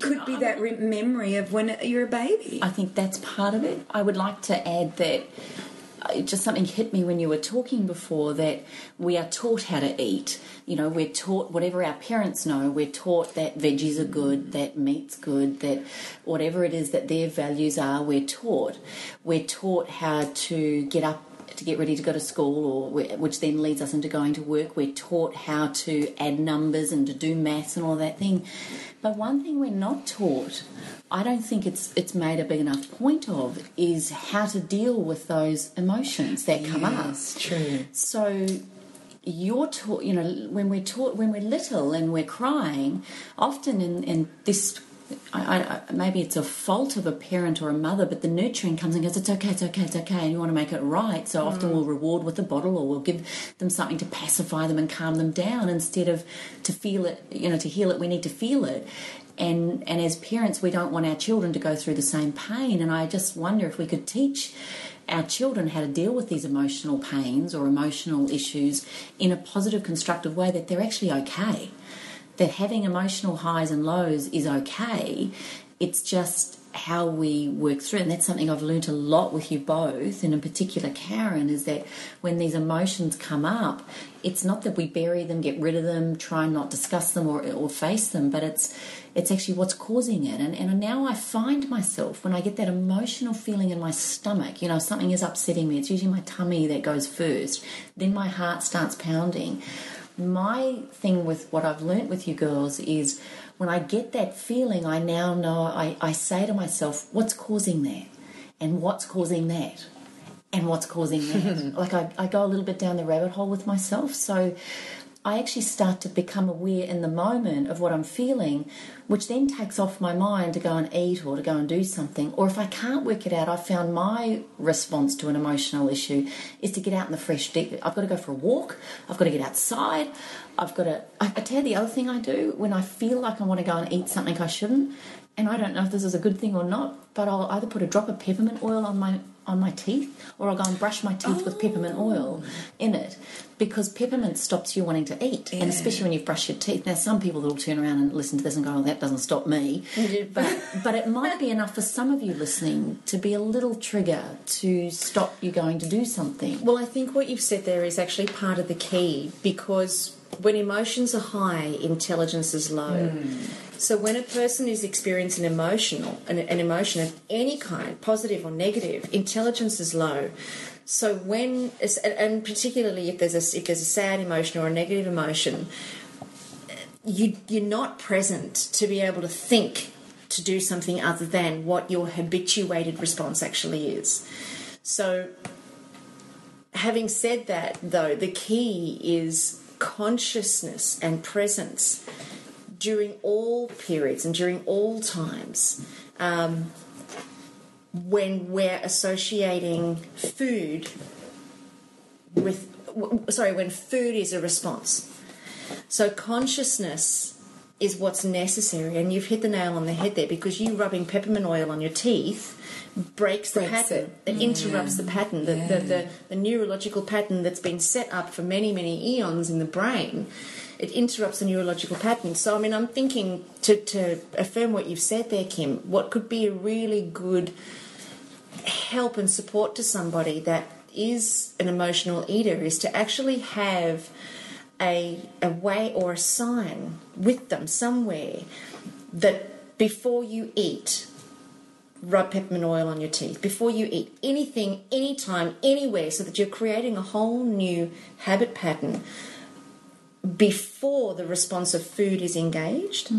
could be that memory of when you're a baby. I think that's part of it. I would like to add that. Just something hit me when you were talking before, that we are taught how to eat. We're taught whatever our parents know. We're taught that veggies are good, that meat's good, that whatever it is that their values are, we're taught. We're taught how to get up to get ready to go to school, which then leads us into going to work. We're taught how to add numbers and to do maths and all that thing. But one thing we're not taught, I don't think it's made a big enough point of, is how to deal with those emotions that come up. Yes, true. So you're taught, when we're little and we're crying, often in this, maybe it's a fault of a parent or a mother, but the nurturing comes and goes, it's okay, and you want to make it right. So often we'll reward with a bottle, or we'll give them something to pacify them and calm them down, instead of to feel it, to heal it, we need to feel it. And as parents, we don't want our children to go through the same pain. And I just wonder if we could teach our children how to deal with these emotional pains or emotional issues in a positive, constructive way, that they're actually okay. That having emotional highs and lows is okay. It's just how we work through it. And that's something I've learned a lot with you both, and in particular Karen, is that when these emotions come up, it's not that we bury them, get rid of them, try and not discuss them or face them, but it's actually what's causing it. And now I find myself, when I get that emotional feeling in my stomach, something is upsetting me, it's usually my tummy that goes first, then my heart starts pounding. My thing with what I've learnt with you girls is, when I get that feeling, I now know, I say to myself, what's causing that? And what's causing that? And what's causing that? Like I go a little bit down the rabbit hole with myself. So I actually start to become aware in the moment of what I'm feeling, which then takes off my mind to go and eat or to go and do something. Or if I can't work it out, I've found my response to an emotional issue is to get out in the fresh deep. I've got to go for a walk. I've got to get outside. I tell you the other thing I do, when I feel like I want to go and eat something I shouldn't, and I don't know if this is a good thing or not, but I'll either put a drop of peppermint oil on my teeth, or I'll go and brush my teeth with peppermint oil in it, because peppermint stops you wanting to eat, and especially when you brush your teeth. Now, some people will turn around and listen to this and go, oh, that doesn't stop me. But it might be enough for some of you listening to be a little trigger to stop you going to do something. Well, I think what you've said there is actually part of the key, because when emotions are high, intelligence is low. So when a person is experiencing an emotion of any kind, positive or negative, intelligence is low. So and particularly if there's a sad emotion or a negative emotion, you're not present to be able to think to do something other than what your habituated response actually is. So having said that, though, the key is consciousness and presence during all periods and during all times, when we're associating food when food is a response. So consciousness is what's necessary, and you've hit the nail on the head there, because you rubbing peppermint oil on your teeth breaks the pattern. It interrupts the pattern, the neurological pattern that's been set up for many, many eons in the brain. It interrupts the neurological pattern. So, I'm thinking, to affirm what you've said there, Kim, what could be a really good help and support to somebody that is an emotional eater is to actually have a way or a sign with them somewhere that before you eat, rub peppermint oil on your teeth. Before you eat anything, anytime, anywhere, so that you're creating a whole new habit pattern before the response of food is engaged.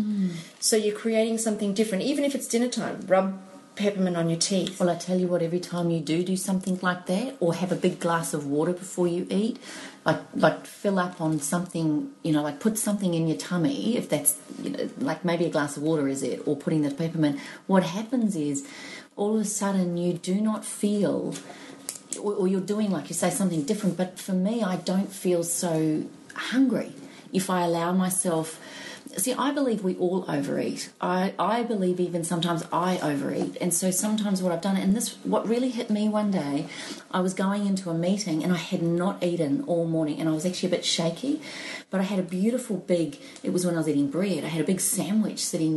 So you're creating something different. Even if it's dinner time, rub peppermint on your teeth. Well, I tell you what, every time you do something like that, or have a big glass of water before you eat, like fill up on something, like put something in your tummy, if that's, like maybe a glass of water is it, or putting the peppermint, what happens is all of a sudden you do not feel, or you're doing, like you say, something different. But for me, I don't feel so hungry if I allow myself. see, I believe we all overeat. I believe even sometimes I overeat. And so sometimes what I've done, and this, what really hit me one day, I was going into a meeting and I had not eaten all morning and I was actually a bit shaky, but I had a beautiful big, it was when I was eating bread, I had a big sandwich sitting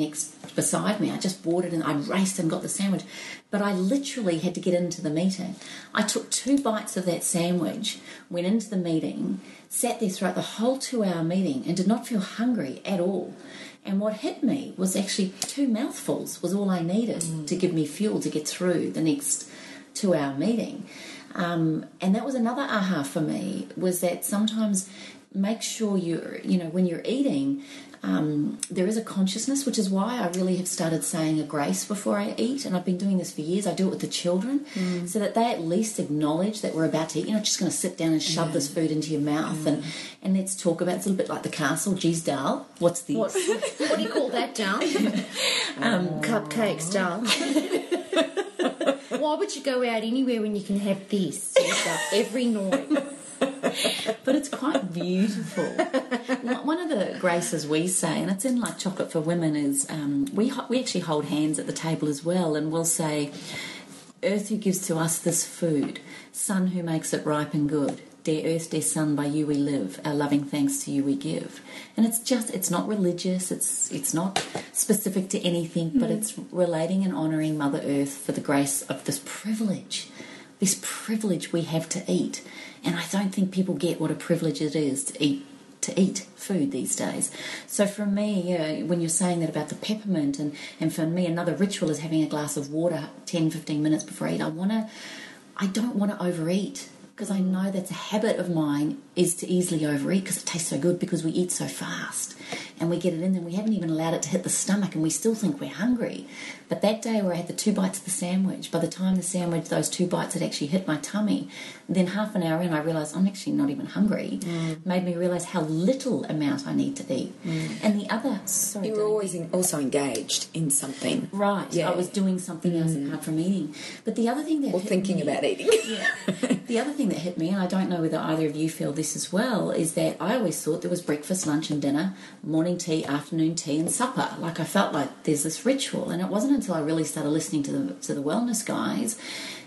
beside me. I just bought it and I raced and got the sandwich. But I literally had to get into the meeting. I took 2 bites of that sandwich, went into the meeting, sat there throughout the whole 2-hour meeting and did not feel hungry at all. And what hit me was actually 2 mouthfuls was all I needed to give me fuel to get through the next 2-hour meeting. And that was another aha for me, was that sometimes make sure when you're eating, there is a consciousness, which is why I really have started saying a grace before I eat, and I've been doing this for years. I do it with the children, so that they at least acknowledge that we're about to eat. You're not just going to sit down and shove this food into your mouth, and let's talk about, it's a little bit like the castle. Geez, Dal, what's this? What do you call that, Dal? Cupcakes, Dal. Why would you go out anywhere when you can have this every night? But it's quite beautiful. One of the graces we say, and it's in like Chocolate for Women, is we actually hold hands at the table as well, and we'll say, Earth who gives to us this food, Sun who makes it ripe and good, dear Earth, dear Sun, by you we live, our loving thanks to you we give. And it's not religious, it's not specific to anything, but it's relating and honouring Mother Earth for the grace of this privilege we have to eat. And I don't think people get what a privilege it is to eat food these days. So for me, when you're saying that about the peppermint, and for me another ritual is having a glass of water 10-15 minutes before I eat. I don't want to overeat, because I know that's a habit of mine, is to easily overeat because it tastes so good, because we eat so fast and we get it in and we haven't even allowed it to hit the stomach and we still think we're hungry. But that day where I had the 2 bites of the sandwich, by the time those 2 bites had actually hit my tummy, then half an hour in I realised I'm actually not even hungry. Made me realise how little amount I need to eat. And the other... Sorry, you were always also engaged in something. Right. Yeah. I was doing something else apart from eating. But the other thing that Or thinking about eating. The other thing that hit me, and I don't know whether either of you feel this as well, is that I always thought there was breakfast, lunch and dinner, morning tea, afternoon tea and supper. Like I felt like there's this ritual, and it wasn't until I really started listening to the wellness guys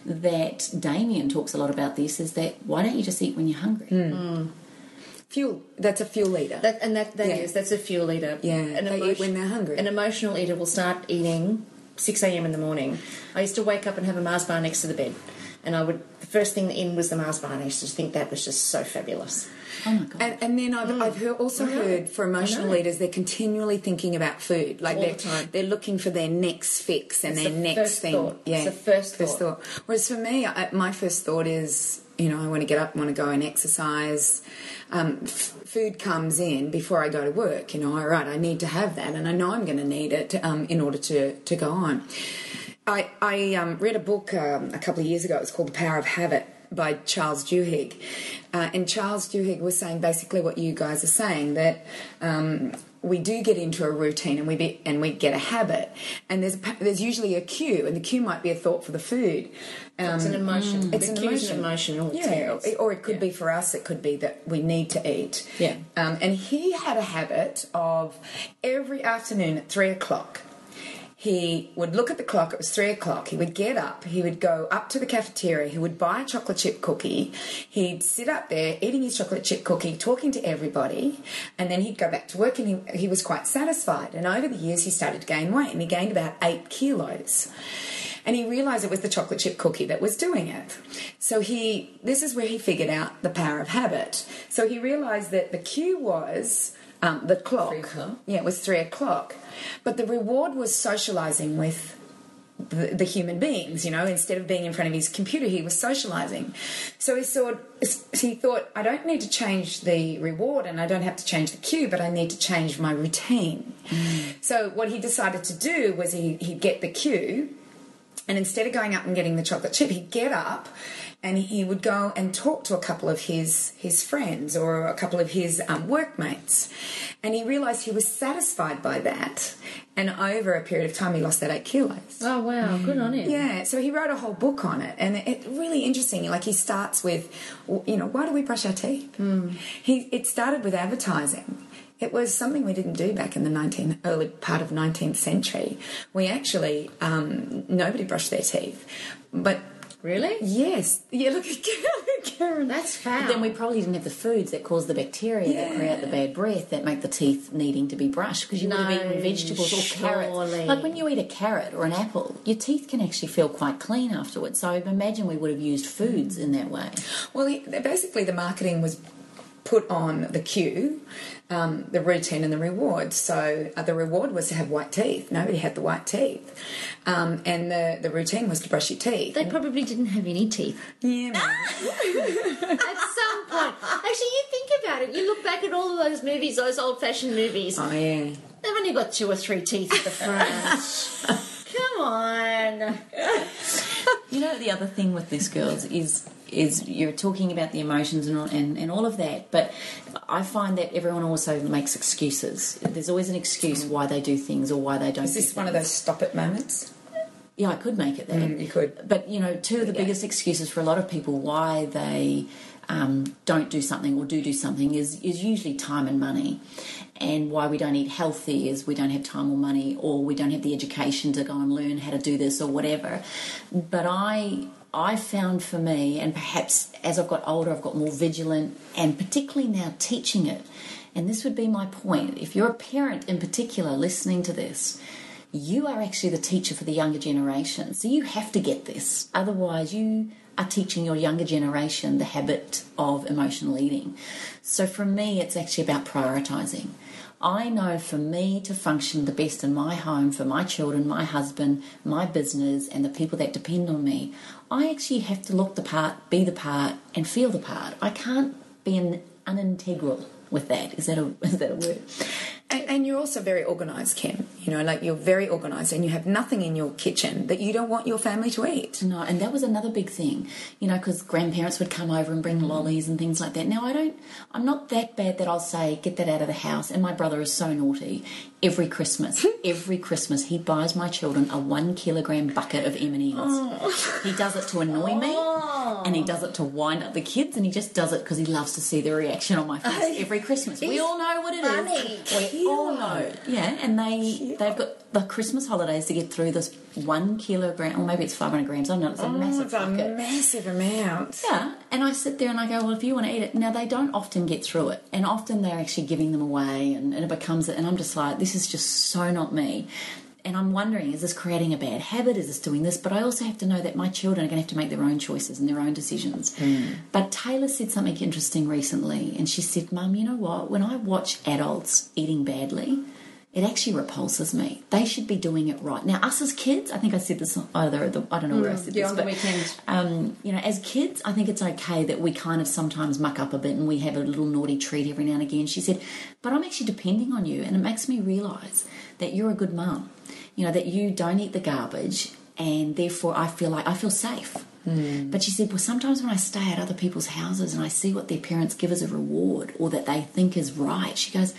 that Damien talks a lot about this, is that why don't you just eat when you're hungry? Fuel. That's a fuel eater. That's a fuel eater. Yeah, they eat when they're hungry. An emotional eater will start eating 6 a.m. in the morning. I used to wake up and have a Mars bar next to the bed, and the first thing in was the Mars bar, and I used to think that was just so fabulous. Oh my God. And then I've heard for emotional eaters, they're continually thinking about food. Like all the time. They're looking for their next fix and their next thing. Thought. Yeah, it's the first thought. Whereas for me, my first thought is, I want to get up, want to go and exercise. Food comes in before I go to work. All right, I need to have that, and I know I'm going to need it in order to go on. I read a book a couple of years ago. It was called The Power of Habit by Charles Duhigg. And Charles Duhigg was saying basically what you guys are saying, that we do get into a routine and we get a habit, and there's usually a cue, and the cue might be a thought for the food. It's an emotion. It's an emotional experience. Or it could be for us, it could be that we need to eat. Yeah. And he had a habit of every afternoon at 3 o'clock, he would look at the clock, it was 3 o'clock, he would get up, he would go up to the cafeteria, he would buy a chocolate chip cookie, he'd sit up there eating his chocolate chip cookie, talking to everybody, and then he'd go back to work, and he was quite satisfied. And over the years he started to gain weight, and he gained about 8 kilos. And he realised it was the chocolate chip cookie that was doing it. So this is where he figured out the power of habit. So he realised that the cue was the clock. 3 o'clock. Yeah, it was 3 o'clock. But the reward was socialising with the human beings, instead of being in front of his computer, he was socialising. So he thought, I don't need to change the reward and I don't have to change the cue, but I need to change my routine. So what he decided to do was he'd get the cue, and instead of going up and getting the chocolate chip, he'd get up and he would go and talk to a couple of his friends or a couple of his workmates. And he realised he was satisfied by that. And over a period of time, he lost that 8 kilos. Oh, wow. Good on him. Yeah, so he wrote a whole book on it. And it's really interesting. Like, he starts with, why do we brush our teeth? It started with advertising. it was something we didn't do back in the early part of 19th century. We actually, nobody brushed their teeth. But Really? yes. Yeah, look at Karen. That's foul. But then we probably didn't have the foods that cause the bacteria that create the bad breath that make the teeth needing to be brushed, because you would have eaten vegetables or carrots. surely. Like when you eat a carrot or an apple, your teeth can actually feel quite clean afterwards. So I imagine we would have used foods in that way. Well, basically the marketing was put on the cue, the routine and the reward. So the reward was to have white teeth. Nobody had the white teeth. And the routine was to brush your teeth. They probably didn't have any teeth. Yeah, man. At some point. Actually, you think about it. You look back at all of those movies, those old-fashioned movies. Oh, yeah. They've only got 2 or 3 teeth at the front. Come on. You know, the other thing with this, girls, is you're talking about the emotions and all of that, but I find that everyone also makes excuses. There's always an excuse why they do things or why they don't. Is this one of those stop it moments? Yeah, I could make it that. You could. But, you know, two of the biggest excuses for a lot of people why they don't do something or do something is usually time and money. And why we don't eat healthy is we don't have time or money, or we don't have the education to go and learn how to do this or whatever. But I found for me, and perhaps as I've got older, I've got more vigilant, and particularly now teaching it. And this would be my point. If you're a parent in particular listening to this, you are actually the teacher for the younger generation. So you have to get this. Otherwise, you are teaching your younger generation the habit of emotional eating. So for me, it's actually about prioritising. I know for me to function the best in my home, for my children, my husband, my business, and the people that depend on me, I actually have to look the part, be the part, and feel the part. I can't be unintegral with that. Is that a word? And you're also very organised, Kim. You know, like you're very organised, and you have nothing in your kitchen that you don't want your family to eat. No, and that was another big thing, you know, because grandparents would come over and bring lollies and things like that. Now, I'm not that bad that I'll say, get that out of the house. And my brother is so naughty. Every Christmas, he buys my children a 1 kilogram bucket of M&Ms. Oh. He does it to annoy me, and he does it to wind up the kids, and he just does it because he loves to see the reaction on my face every Christmas. We all know what it is. We all know. Yeah, and they've got the Christmas holidays to get through this 1 kilogram, or maybe it's 500 grams. I don't know, it's a massive bucket. A massive amount. Yeah, and I sit there and I go, well, if you want to eat it. Now, they don't often get through it, and often they're actually giving them away, and it becomes, and I'm just like, this is just so not me. And I'm wondering, is this creating a bad habit? Is this doing this? But I also have to know that my children are going to have to make their own choices and their own decisions. But Taylor said something interesting recently, and she said, Mum, you know what? When I watch adults eating badly, it actually repulses me. They should be doing it right. Now, us as kids, I think I said this either, I don't know where I said this. On the weekend. You know, as kids, I think it's okay that we kind of sometimes muck up a bit and we have a little naughty treat every now and again. She said, but I'm actually depending on you, and it makes me realise that you're a good mum. You know, that you don't eat the garbage, and therefore I feel safe. But she said, well, sometimes when I stay at other people's houses and I see what their parents give as a reward or that they think is right, she goes,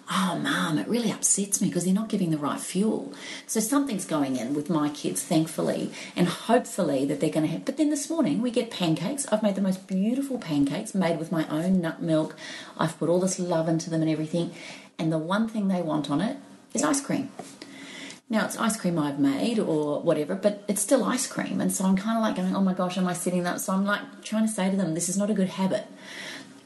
oh, Mum, it really upsets me because they're not giving the right fuel. So something's going in with my kids, thankfully, and hopefully that they're going to have... But then this morning we get pancakes. I've made the most beautiful pancakes made with my own nut milk. I've put all this love into them and everything. And the one thing they want on it is ice cream. Now, it's ice cream I've made or whatever, but it's still ice cream. And so I'm kind of like going, oh, my gosh, am I setting that? So I'm like trying to say to them, this is not a good habit.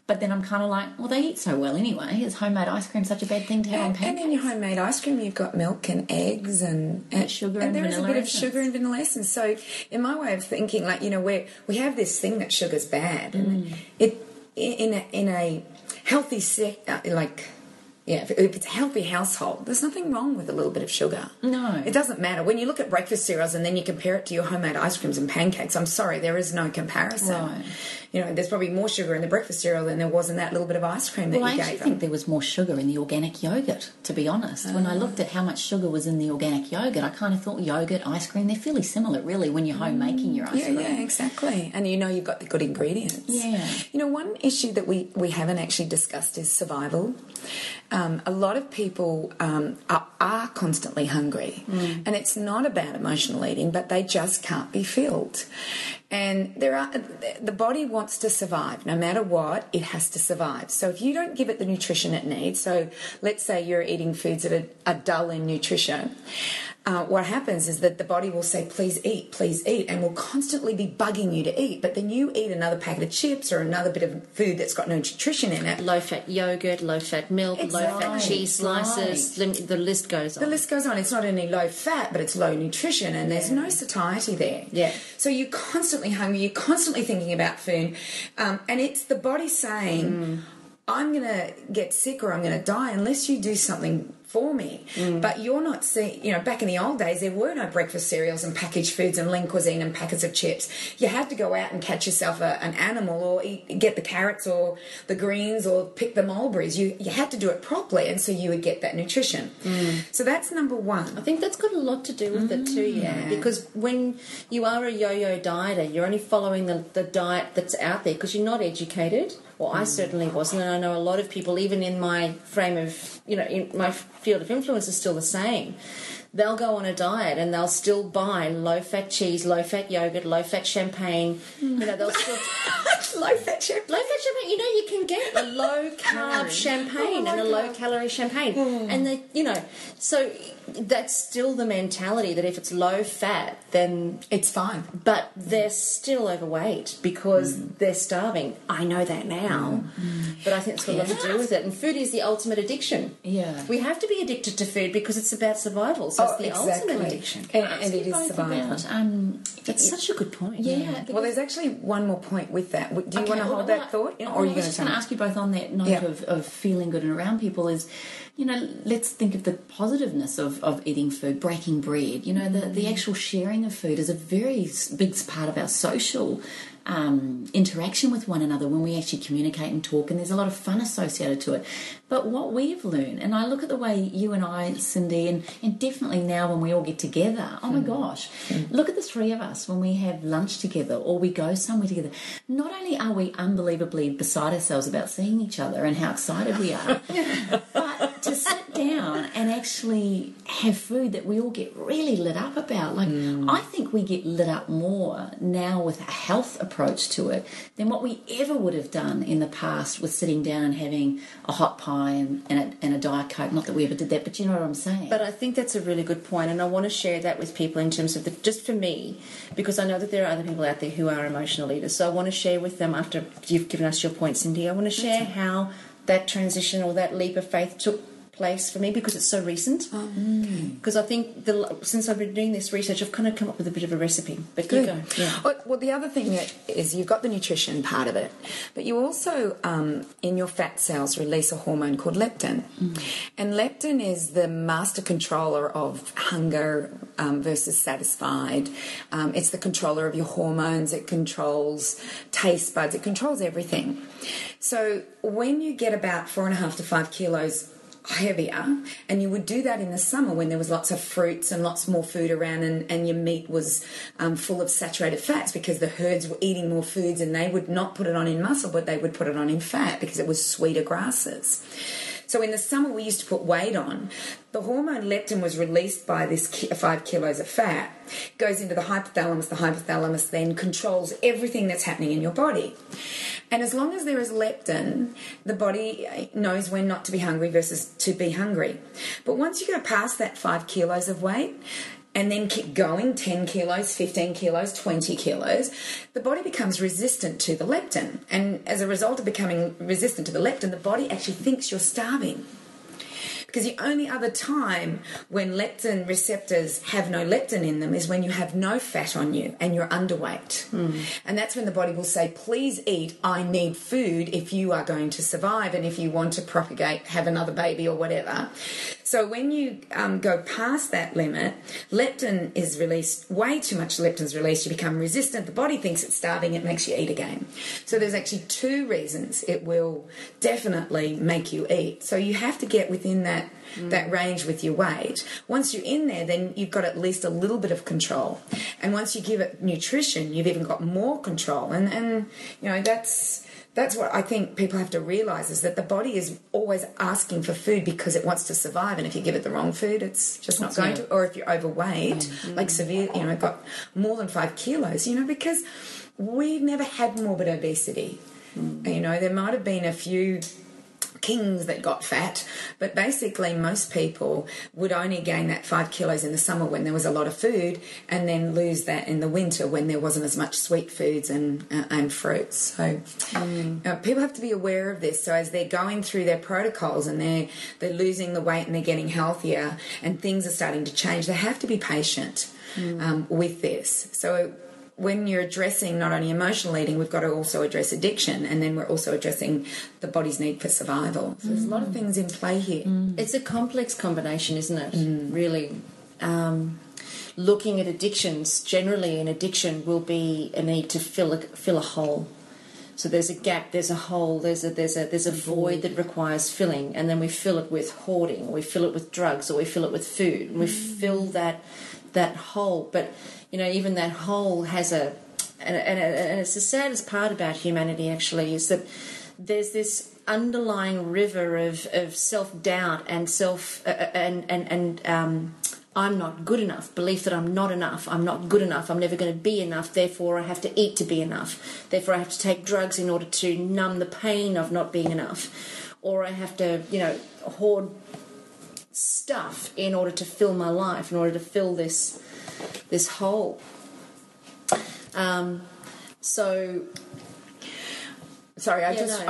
But then I'm kind of like, well, they eat so well anyway. Is homemade ice cream such a bad thing to have on pancakes? And in your homemade ice cream, you've got milk and eggs and sugar and there vanilla is a bit essence. of sugar and vanilla essence. So in my way of thinking, like, you know, we have this thing that sugar's bad. And it in a healthy if it's a healthy household, there's nothing wrong with a little bit of sugar. No. It doesn't matter. When you look at breakfast cereals and then you compare it to your homemade ice creams and pancakes, I'm sorry, there is no comparison. Right. You know, there's probably more sugar in the breakfast cereal than there was in that little bit of ice cream that Well, you I gave actually them. think there was more sugar in the organic yogurt, to be honest. When I looked at how much sugar was in the organic yogurt, I kind of thought yogurt, ice cream, they're fairly similar, really, when you're home making your ice cream. Yeah, exactly. And you know you've got the good ingredients. Yeah. You know, one issue that we haven't actually discussed is survival. a lot of people are constantly hungry, and it's not about emotional eating, but they just can't be filled. And the body wants to survive. No matter what, it has to survive. So if you don't give it the nutrition it needs, so let's say you're eating foods that are dull in nutrition, what happens is that the body will say, please eat, and will constantly be bugging you to eat. But then you eat another packet of chips or another bit of food that's got no nutrition in it. Low-fat yogurt, low-fat milk, low-fat cheese slices, the list goes on. The list goes on. It's not only low-fat, but it's low nutrition, and there's no satiety there. Yeah. So you're constantly hungry, you're constantly thinking about food, and it's the body saying, I'm going to get sick or I'm going to die unless you do something for me. But you're not seeing, back in the old days, there were no breakfast cereals and packaged foods and lean cuisine and packets of chips. You had to go out and catch yourself an animal or get the carrots or the greens or pick the mulberries. You had to do it properly, and so you would get that nutrition. So that's number one. I think that's got a lot to do with it too, yeah. Because when you are a yo-yo dieter, you're only following the diet that's out there because you're not educated. Well, I certainly wasn't, and I know a lot of people, even in my frame of, in my field of influence, is still the same. They'll go on a diet and they'll still buy low-fat cheese, low-fat yogurt, low-fat champagne. They'll still... Low-fat champagne? Low-fat champagne. You can get a low-carb champagne and a low-calorie champagne. And, so that's still the mentality that if it's low-fat, then... it's fine. But they're still overweight because they're starving. I know that now. But I think it's got a lot to do with it. And food is the ultimate addiction. Yeah. We have to be addicted to food because it's about survival. So it's the ultimate addiction. And it is survival. That's such a good point. Yeah. Well, there's actually one more point with that. Do you want to hold that thought? Or are you I was just going to ask you both on that note of feeling good and around people is, let's think of the positiveness of eating food, breaking bread. The actual sharing of food is a very big part of our social interaction with one another when we actually communicate and talk, and there's a lot of fun associated to it. But what we've learned, and I look at the way you and I, Cindy, and definitely now when we all get together, oh my gosh, look at the three of us when we have lunch together or we go somewhere together. Not only are we unbelievably beside ourselves about seeing each other and how excited we are, but to sit down and actually have food that we all get really lit up about. I think we get lit up more now with a health approach to it than what we ever would have done in the past with sitting down and having a hot pie and a Diet Coke. Not that we ever did that, but you know what I'm saying. But I think that's a really good point, and I want to share that with people in terms of just for me, because I know that there are other people out there who are emotional eaters. So I want to share with them, after you've given us your point, Cindy, I want to share how that transition or that leap of faith took place for me because it's so recent. Because I think since I've been doing this research, I've kind of come up with a bit of a recipe. But you go. Yeah. Well, the other thing is you've got the nutrition part of it, but you also, in your fat cells, release a hormone called leptin. And leptin is the master controller of hunger versus satisfied. It's the controller of your hormones. It controls taste buds. It controls everything. So when you get about 4.5 to 5 kilos heavier, and you would do that in the summer when there was lots of fruits and lots more food around, and your meat was full of saturated fats because the herds were eating more foods, and they would not put it on in muscle, but they would put it on in fat because it was sweeter grasses. So in the summer we used to put weight on. The hormone leptin was released by this 5 kilos of fat, goes into the hypothalamus. The hypothalamus then controls everything that's happening in your body. And as long as there is leptin, the body knows when not to be hungry versus to be hungry. But once you go past that 5 kilos of weight, and then keep going, 10 kilos, 15 kilos, 20 kilos, the body becomes resistant to the leptin. And as a result of becoming resistant to the leptin, the body actually thinks you're starving. Because the only other time when leptin receptors have no leptin in them is when you have no fat on you and you're underweight. And that's when the body will say, please eat, I need food if you are going to survive and if you want to propagate, have another baby or whatever. So when you go past that limit, leptin is released, way too much leptin is released, you become resistant, the body thinks it's starving, it makes you eat again. So there's actually 2 reasons it will definitely make you eat. So you have to get within that range with your weight. Once you're in there, then you've got at least a little bit of control. And once you give it nutrition, you've even got more control. And you know, that's that's what I think people have to realise, is that the body is always asking for food because it wants to survive, and if you give it the wrong food, it's just not going to. Or if you're overweight, like severe, got more than 5 kilos, because we've never had morbid obesity. There might have been a few kings that got fat, but basically most people would only gain that 5 kilos in the summer when there was a lot of food, and then lose that in the winter when there wasn't as much sweet foods and fruits. So people have to be aware of this. So as they're going through their protocols and they're losing the weight and they're getting healthier and things are starting to change, they have to be patient with this. So when you're addressing not only emotional eating, we've got to also address addiction, and then we're also addressing the body's need for survival. So there's a lot of things in play here. It's a complex combination, isn't it? Really. Looking at addictions, generally an addiction will be a need to fill a hole. So there's a gap, there's a hole, there's a void that requires filling, and then we fill it with hoarding, or we fill it with drugs, or we fill it with food, and we fill that hole. But even that hole has and it's the saddest part about humanity, actually, is that there's this underlying river of self-doubt and I'm not good enough, belief that I'm not enough, I'm not good enough, I'm never going to be enough, therefore I have to eat to be enough, therefore I have to take drugs in order to numb the pain of not being enough, or I have to, hoard stuff in order to fill my life, in order to fill this hole. Sorry, I just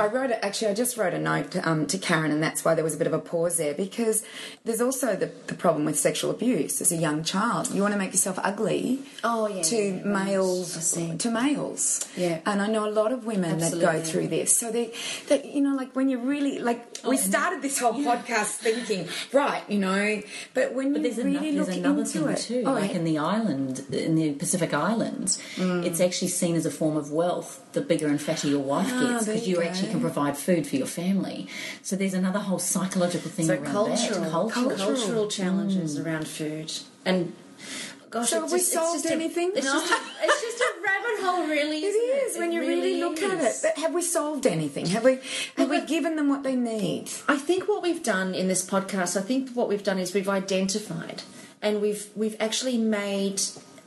wrote a note to Karen, and that's why there was a bit of a pause there, because there's also the problem with sexual abuse as a young child. You want to make yourself ugly to males. Yeah. And I know a lot of women that go through this. So they when you really, we started this whole podcast thinking, right, but when you really look into it. Too. In the island, in the Pacific Islands, it's actually seen as a form of wealth, the bigger and fatter your wife gets, because you actually can provide food for your family. So there's another whole psychological thing around cultural challenges around food. And gosh, so have we solved anything? It's just a rabbit hole, really. It is when you really look at it. But have we solved anything? Have we given them what they need? I think what we've done in this podcast, is we've identified, and we've actually made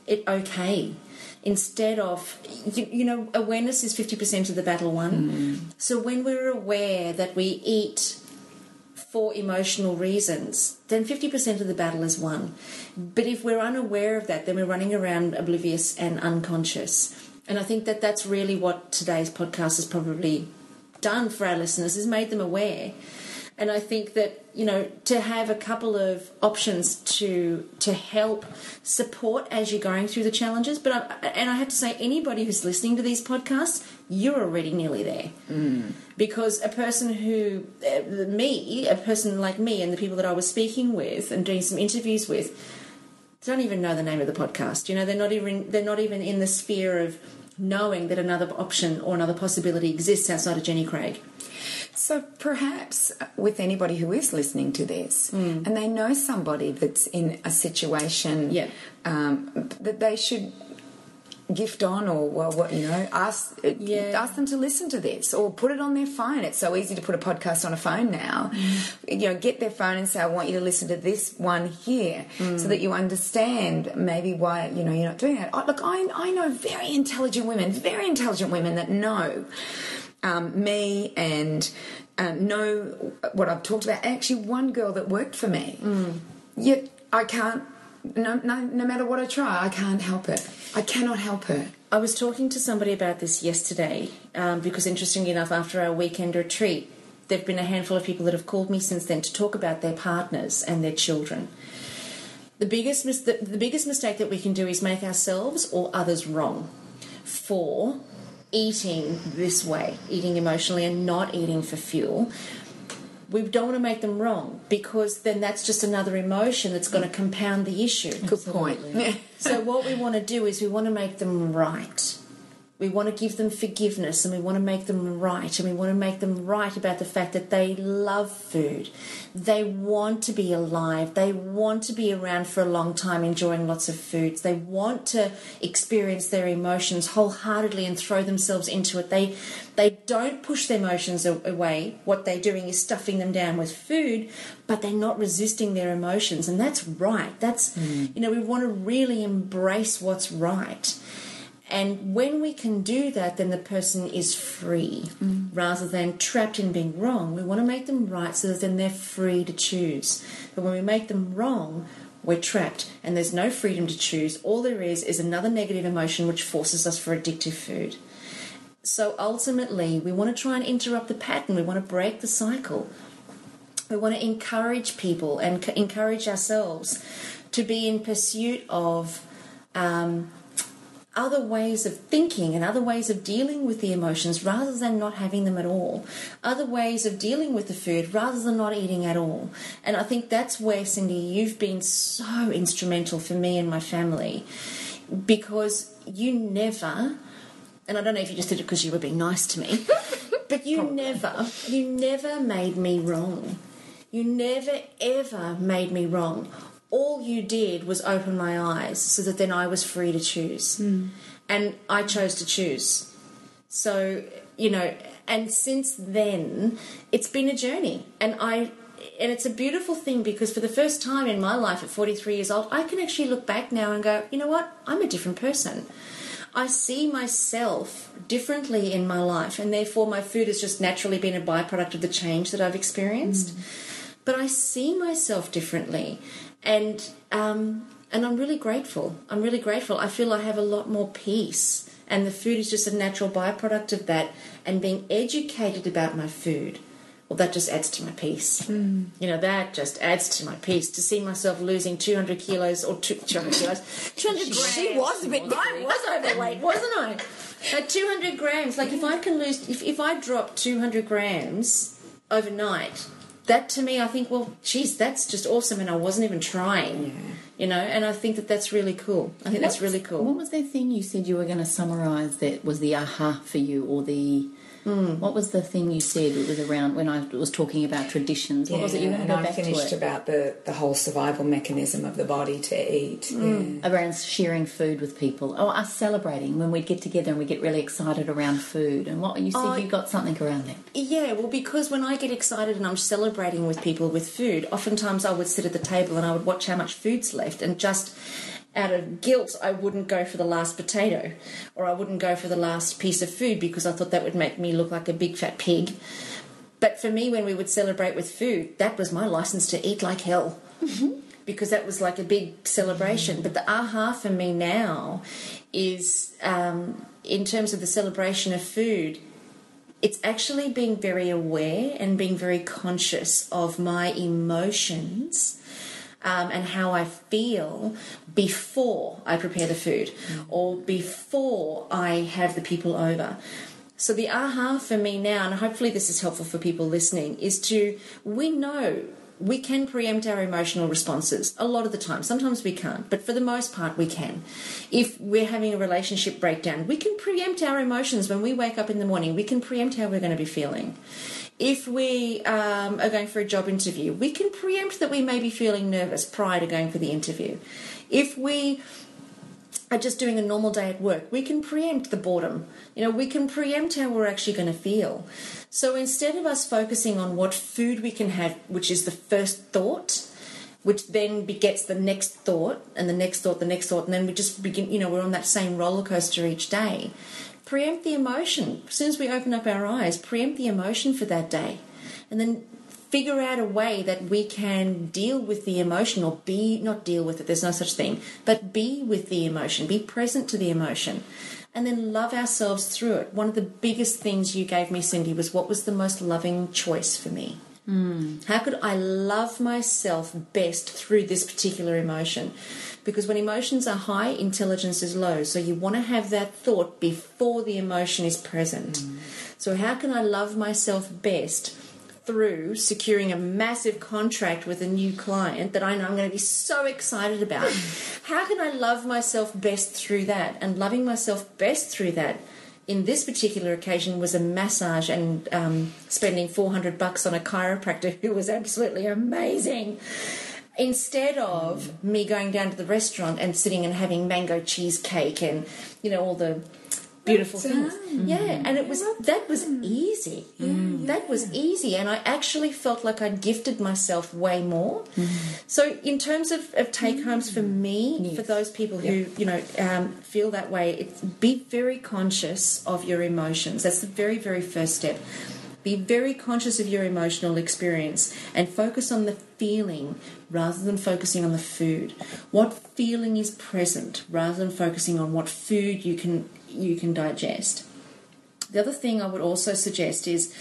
it okay. Instead of, awareness is 50% of the battle won. So when we're aware that we eat for emotional reasons, then 50% of the battle is won. But if we're unaware of that, then we're running around oblivious and unconscious. And I think that that's really what today's podcast has probably done for our listeners, is made them aware. And I think that, to have a couple of options to help support as you're going through the challenges. But I have to say, anybody who's listening to these podcasts, you're already nearly there. Because a person like me and the people that I was speaking with and doing some interviews with don't even know the name of the podcast. They're not even in the sphere of knowing that another option or another possibility exists outside of Jenny Craig. So perhaps with anybody who is listening to this and they know somebody that's in a situation that they should gift on, or ask them to listen to this, or put it on their phone. It's so easy to put a podcast on a phone now. Get their phone and say, I want you to listen to this one here, so that you understand maybe why you're not doing it. Look, I know very intelligent women that know me and know what I've talked about. Actually, one girl that worked for me, yet I can't. No matter what I try, I can't help it. I cannot help her. I was talking to somebody about this yesterday because, interestingly enough, after our weekend retreat, there have been a handful of people that have called me since then to talk about their partners and their children. The biggest mistake that we can do is make ourselves or others wrong for eating this way, eating emotionally and not eating for fuel. We don't want to make them wrong, because then that's just another emotion that's going to compound the issue. Good point. So what we want to do is we want to make them right. We want to give them forgiveness, and we want to make them right, and we want to make them right about the fact that they love food. They want to be alive. They want to be around for a long time enjoying lots of foods. They want to experience their emotions wholeheartedly and throw themselves into it. They don't push their emotions away. What they're doing is stuffing them down with food, but they're not resisting their emotions, and that's right. That's, we want to really embrace what's right. And when we can do that, then the person is free rather than trapped in being wrong. We want to make them right so that then they're free to choose. But when we make them wrong, we're trapped and there's no freedom to choose. All there is another negative emotion which forces us for addictive food. So ultimately, we want to try and interrupt the pattern. We want to break the cycle. We want to encourage people and encourage ourselves to be in pursuit of other ways of thinking and other ways of dealing with the emotions rather than not having them at all. Other ways of dealing with the food rather than not eating at all. And I think that's where, Cindy, you've been so instrumental for me and my family, because you never, and I don't know if you just did it because you were being nice to me, but you never made me wrong. You never, ever made me wrong. All you did was open my eyes so that then I was free to choose. And I chose to choose. So, and since then, it's been a journey. And it's a beautiful thing, because for the first time in my life at 43 years old, I can actually look back now and go, you know what? I'm a different person. I see myself differently in my life, and therefore my food has just naturally been a byproduct of the change that I've experienced. But I see myself differently. And I'm really grateful. I'm really grateful. I feel I have a lot more peace, and the food is just a natural byproduct of that. And being educated about my food, well, that just adds to my peace. That just adds to my peace. To see myself losing 200 kilos or 200 kilos, 200 grams. She was a bit. I was overweight, wasn't I? 200 grams. Like if I can lose, if I drop 200 grams overnight. That to me, I think, well, geez, that's just awesome, and I wasn't even trying, and I think that's really cool. I think that's really cool. What was the thing you said you were going to summarise that was the aha for you, or the... What was the thing you said? It was around when I was talking about traditions. What was it you were going to go back to? I finished about the whole survival mechanism of the body to eat. Around sharing food with people, or us celebrating when we'd get together and we get really excited around food. And what you said, you got something around that. Yeah, well, because when I get excited and I'm celebrating with people with food, oftentimes I would sit at the table and I would watch how much food's left, and just out of guilt, I wouldn't go for the last potato, or I wouldn't go for the last piece of food, because I thought that would make me look like a big fat pig. But for me, when we would celebrate with food, that was my license to eat like hell, because that was like a big celebration. But the aha for me now is, in terms of the celebration of food, it's actually being very aware and being very conscious of my emotions, and how I feel before I prepare the food, or before I have the people over. So the aha for me now, and hopefully this is helpful for people listening, is we know we can preempt our emotional responses a lot of the time. Sometimes we can't, but for the most part we can. If we're having a relationship breakdown, we can preempt our emotions when we wake up in the morning. We can preempt how we're going to be feeling. If we are going for a job interview, we can preempt that we may be feeling nervous prior to going for the interview. If we are just doing a normal day at work, we can preempt the boredom. We can preempt how we're actually going to feel. So instead of us focusing on what food we can have, which is the first thought, which then begets the next thought, and the next thought, the next thought, and then we just begin, we're on that same roller coaster each day. Preempt the emotion. As soon as we open up our eyes, preempt the emotion for that day. And then figure out a way that we can deal with the emotion, or not deal with it, there's no such thing, but be with the emotion, be present to the emotion, and then love ourselves through it. One of the biggest things you gave me, Cindy, was what was the most loving choice for me? How could I love myself best through this particular emotion? Because when emotions are high, intelligence is low. So you want to have that thought before the emotion is present. So how can I love myself best through securing a massive contract with a new client that I know I'm going to be so excited about? How can I love myself best through that? And loving myself best through that in this particular occasion was a massage and spending $400 on a chiropractor who was absolutely amazing. Instead of me going down to the restaurant and sitting and having mango cheesecake and, all the beautiful things. Yeah, and that was easy. That was easy, and I actually felt like I'd gifted myself way more. So in terms of take-homes for me, for those people who, feel that way, be very conscious of your emotions. That's the very, very first step. Be very conscious of your emotional experience and focus on the feeling rather than focusing on the food. What feeling is present rather than focusing on what food you can digest. The other thing I would also suggest is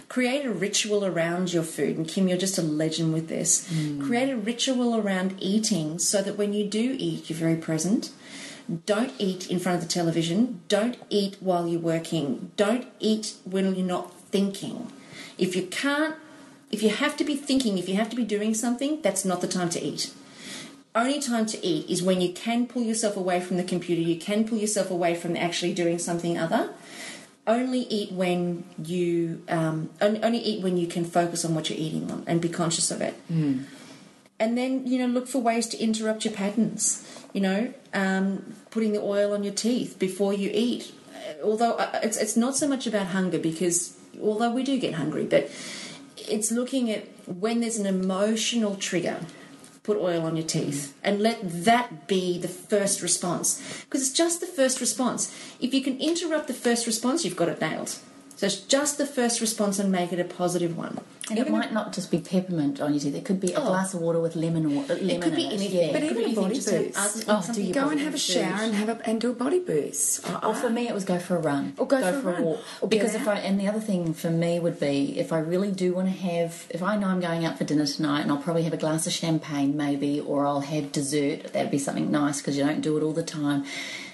create a ritual around your food. And Kim, you're just a legend with this. Create a ritual around eating so that when you do eat, you're very present. Don't eat in front of the television. Don't eat while you're working. Don't eat when you're not thinking. If you have to be thinking, if you have to be doing something, that's not the time to eat. Only time to eat is when you can pull yourself away from the computer, you can pull yourself away from actually doing something other. Only eat when you can focus on what you're eating on and be conscious of it. And then, look for ways to interrupt your patterns. Putting the oil on your teeth before you eat. Although it's not so much about hunger, because although we do get hungry, but it's looking at when there's an emotional trigger, put oil on your teeth and let that be the first response, because it's just the first response. If you can interrupt the first response, you've got it nailed. So it's just the first response and make it a positive one. And it might not just be peppermint on your teeth. It could be a glass of water with lemon or lemon. It could be anything. But even a body boost. Do you go and have a shower and do a body boost. Or for me, it was go for a run. Or go for a walk. Or because and the other thing for me would be, if I really do want to have, if I know I'm going out for dinner tonight and I'll probably have a glass of champagne maybe, or I'll have dessert, that'd be something nice because you don't do it all the time,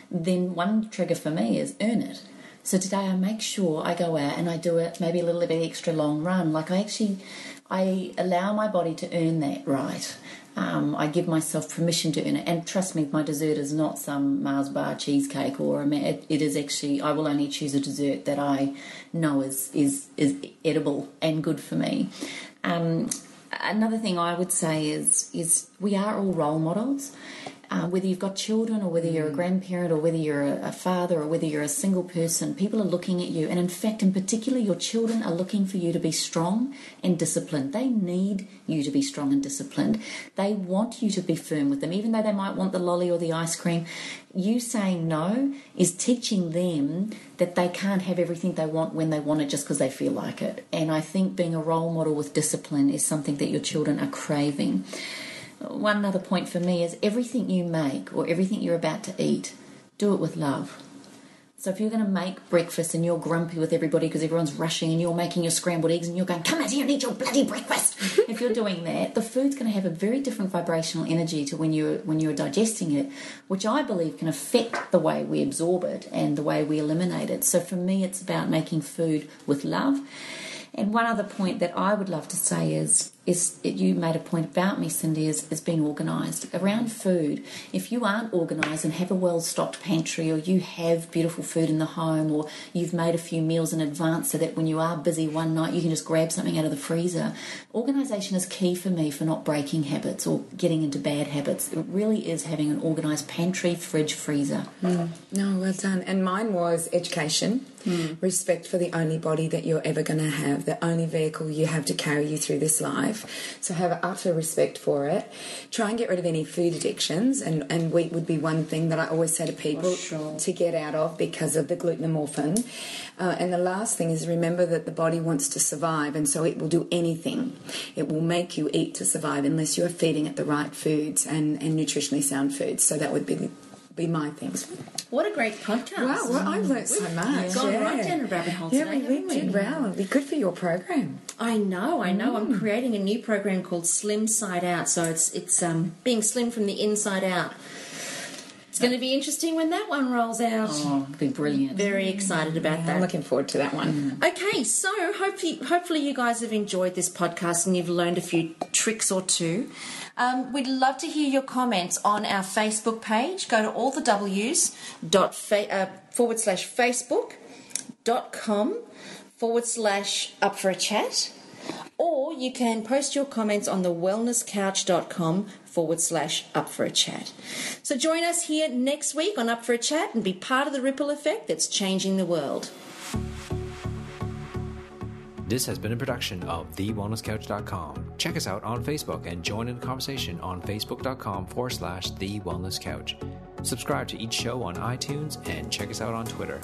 then one trigger for me is earn it. So today I make sure I go out and I do it maybe a little bit extra long run. Like I allow my body to earn that right. I give myself permission to earn it. And trust me, my dessert is not some Mars bar cheesecake, or it is actually, I will only choose a dessert that I know is edible and good for me. Another thing I would say is we are all role models. Whether you've got children or whether you're a grandparent or whether you're a father or whether you're a single person, people are looking at you. And in fact, in particular, your children are looking for you to be strong and disciplined. They need you to be strong and disciplined. They want you to be firm with them, even though they might want the lolly or the ice cream. You saying no is teaching them that they can't have everything they want when they want it just because they feel like it. And I think being a role model with discipline is something that your children are craving. One other point for me is everything you make or everything you're about to eat, do it with love. So if you're going to make breakfast and you're grumpy with everybody because everyone's rushing and you're making your scrambled eggs and you're going, come out here and eat your bloody breakfast. If you're doing that, the food's going to have a very different vibrational energy to when you're digesting it, which I believe can affect the way we absorb it and the way we eliminate it. So for me, it's about making food with love. And one other point that I would love to say is you made a point about me, Cindy, is being organised. Around food, if you aren't organised and have a well-stocked pantry, or you have beautiful food in the home, or you've made a few meals in advance so that when you are busy one night you can just grab something out of the freezer, organisation is key for me for not breaking habits or getting into bad habits. It really is having an organised pantry, fridge, freezer. No, well done. And mine was education. Respect for the only body that you're ever going to have, the only vehicle you have to carry you through this life. So have utter respect for it. Try and get rid of any food addictions, and wheat would be one thing that I always say to people to get out of because of the glutenomorphin. And the last thing is remember that the body wants to survive, and so it will do anything. It will make you eat to survive unless you are feeding it the right foods and nutritionally sound foods. So that would be my things. What a great podcast. Wow, well, I've learnt so much. Gone right down a rabbit hole today. Yeah, we did well. It'd be good for your program. I know. I'm creating a new program called Slim Side Out. So it's being slim from the inside out. It's going to be interesting when that one rolls out. Oh, it'll be brilliant. Very excited about that. I'm looking forward to that one. Okay, so hopefully you guys have enjoyed this podcast and you've learned a few tricks or two. We'd love to hear your comments on our Facebook page. Go to allthews.com/Facebook wellnesscouch.com/up for a chat, or you can post your comments on the wellnesscouch.com/up for a chat. So join us here next week on Up for a Chat and be part of the ripple effect that's changing the world. This has been a production of TheWellnessCouch.com. Check us out on Facebook and join in the conversation on Facebook.com/TheWellnessCouch. Subscribe to each show on iTunes and check us out on Twitter.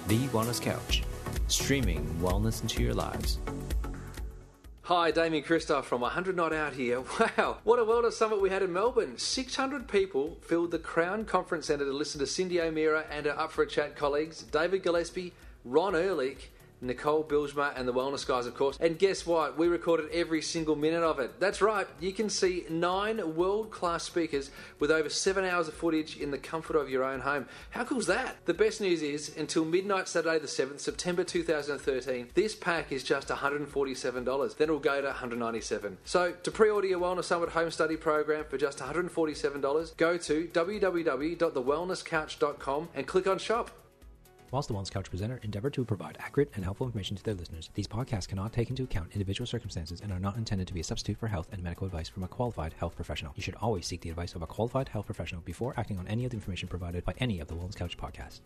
The Wellness Couch, streaming wellness into your lives. Hi, Damien Christoph from 100 Not Out here. Wow, what a wellness summit we had in Melbourne. 600 people filled the Crown Conference Centre to listen to Cindy O'Meara and her Up for a Chat colleagues, David Gillespie, Ron Ehrlich, Nicole Bilsma and the Wellness Guys, of course. And guess what? We recorded every single minute of it. That's right. You can see 9 world-class speakers with over 7 hours of footage in the comfort of your own home. How cool is that? The best news is, until midnight Saturday the 7th, September 2013, this pack is just $147. Then it'll go to $197. So, to pre-order your Wellness Summit Home Study Program for just $147, go to www.thewellnesscouch.com and click on Shop. Whilst the Wellness Couch presenter endeavor to provide accurate and helpful information to their listeners, these podcasts cannot take into account individual circumstances and are not intended to be a substitute for health and medical advice from a qualified health professional. You should always seek the advice of a qualified health professional before acting on any of the information provided by any of the Wellness Couch podcasts.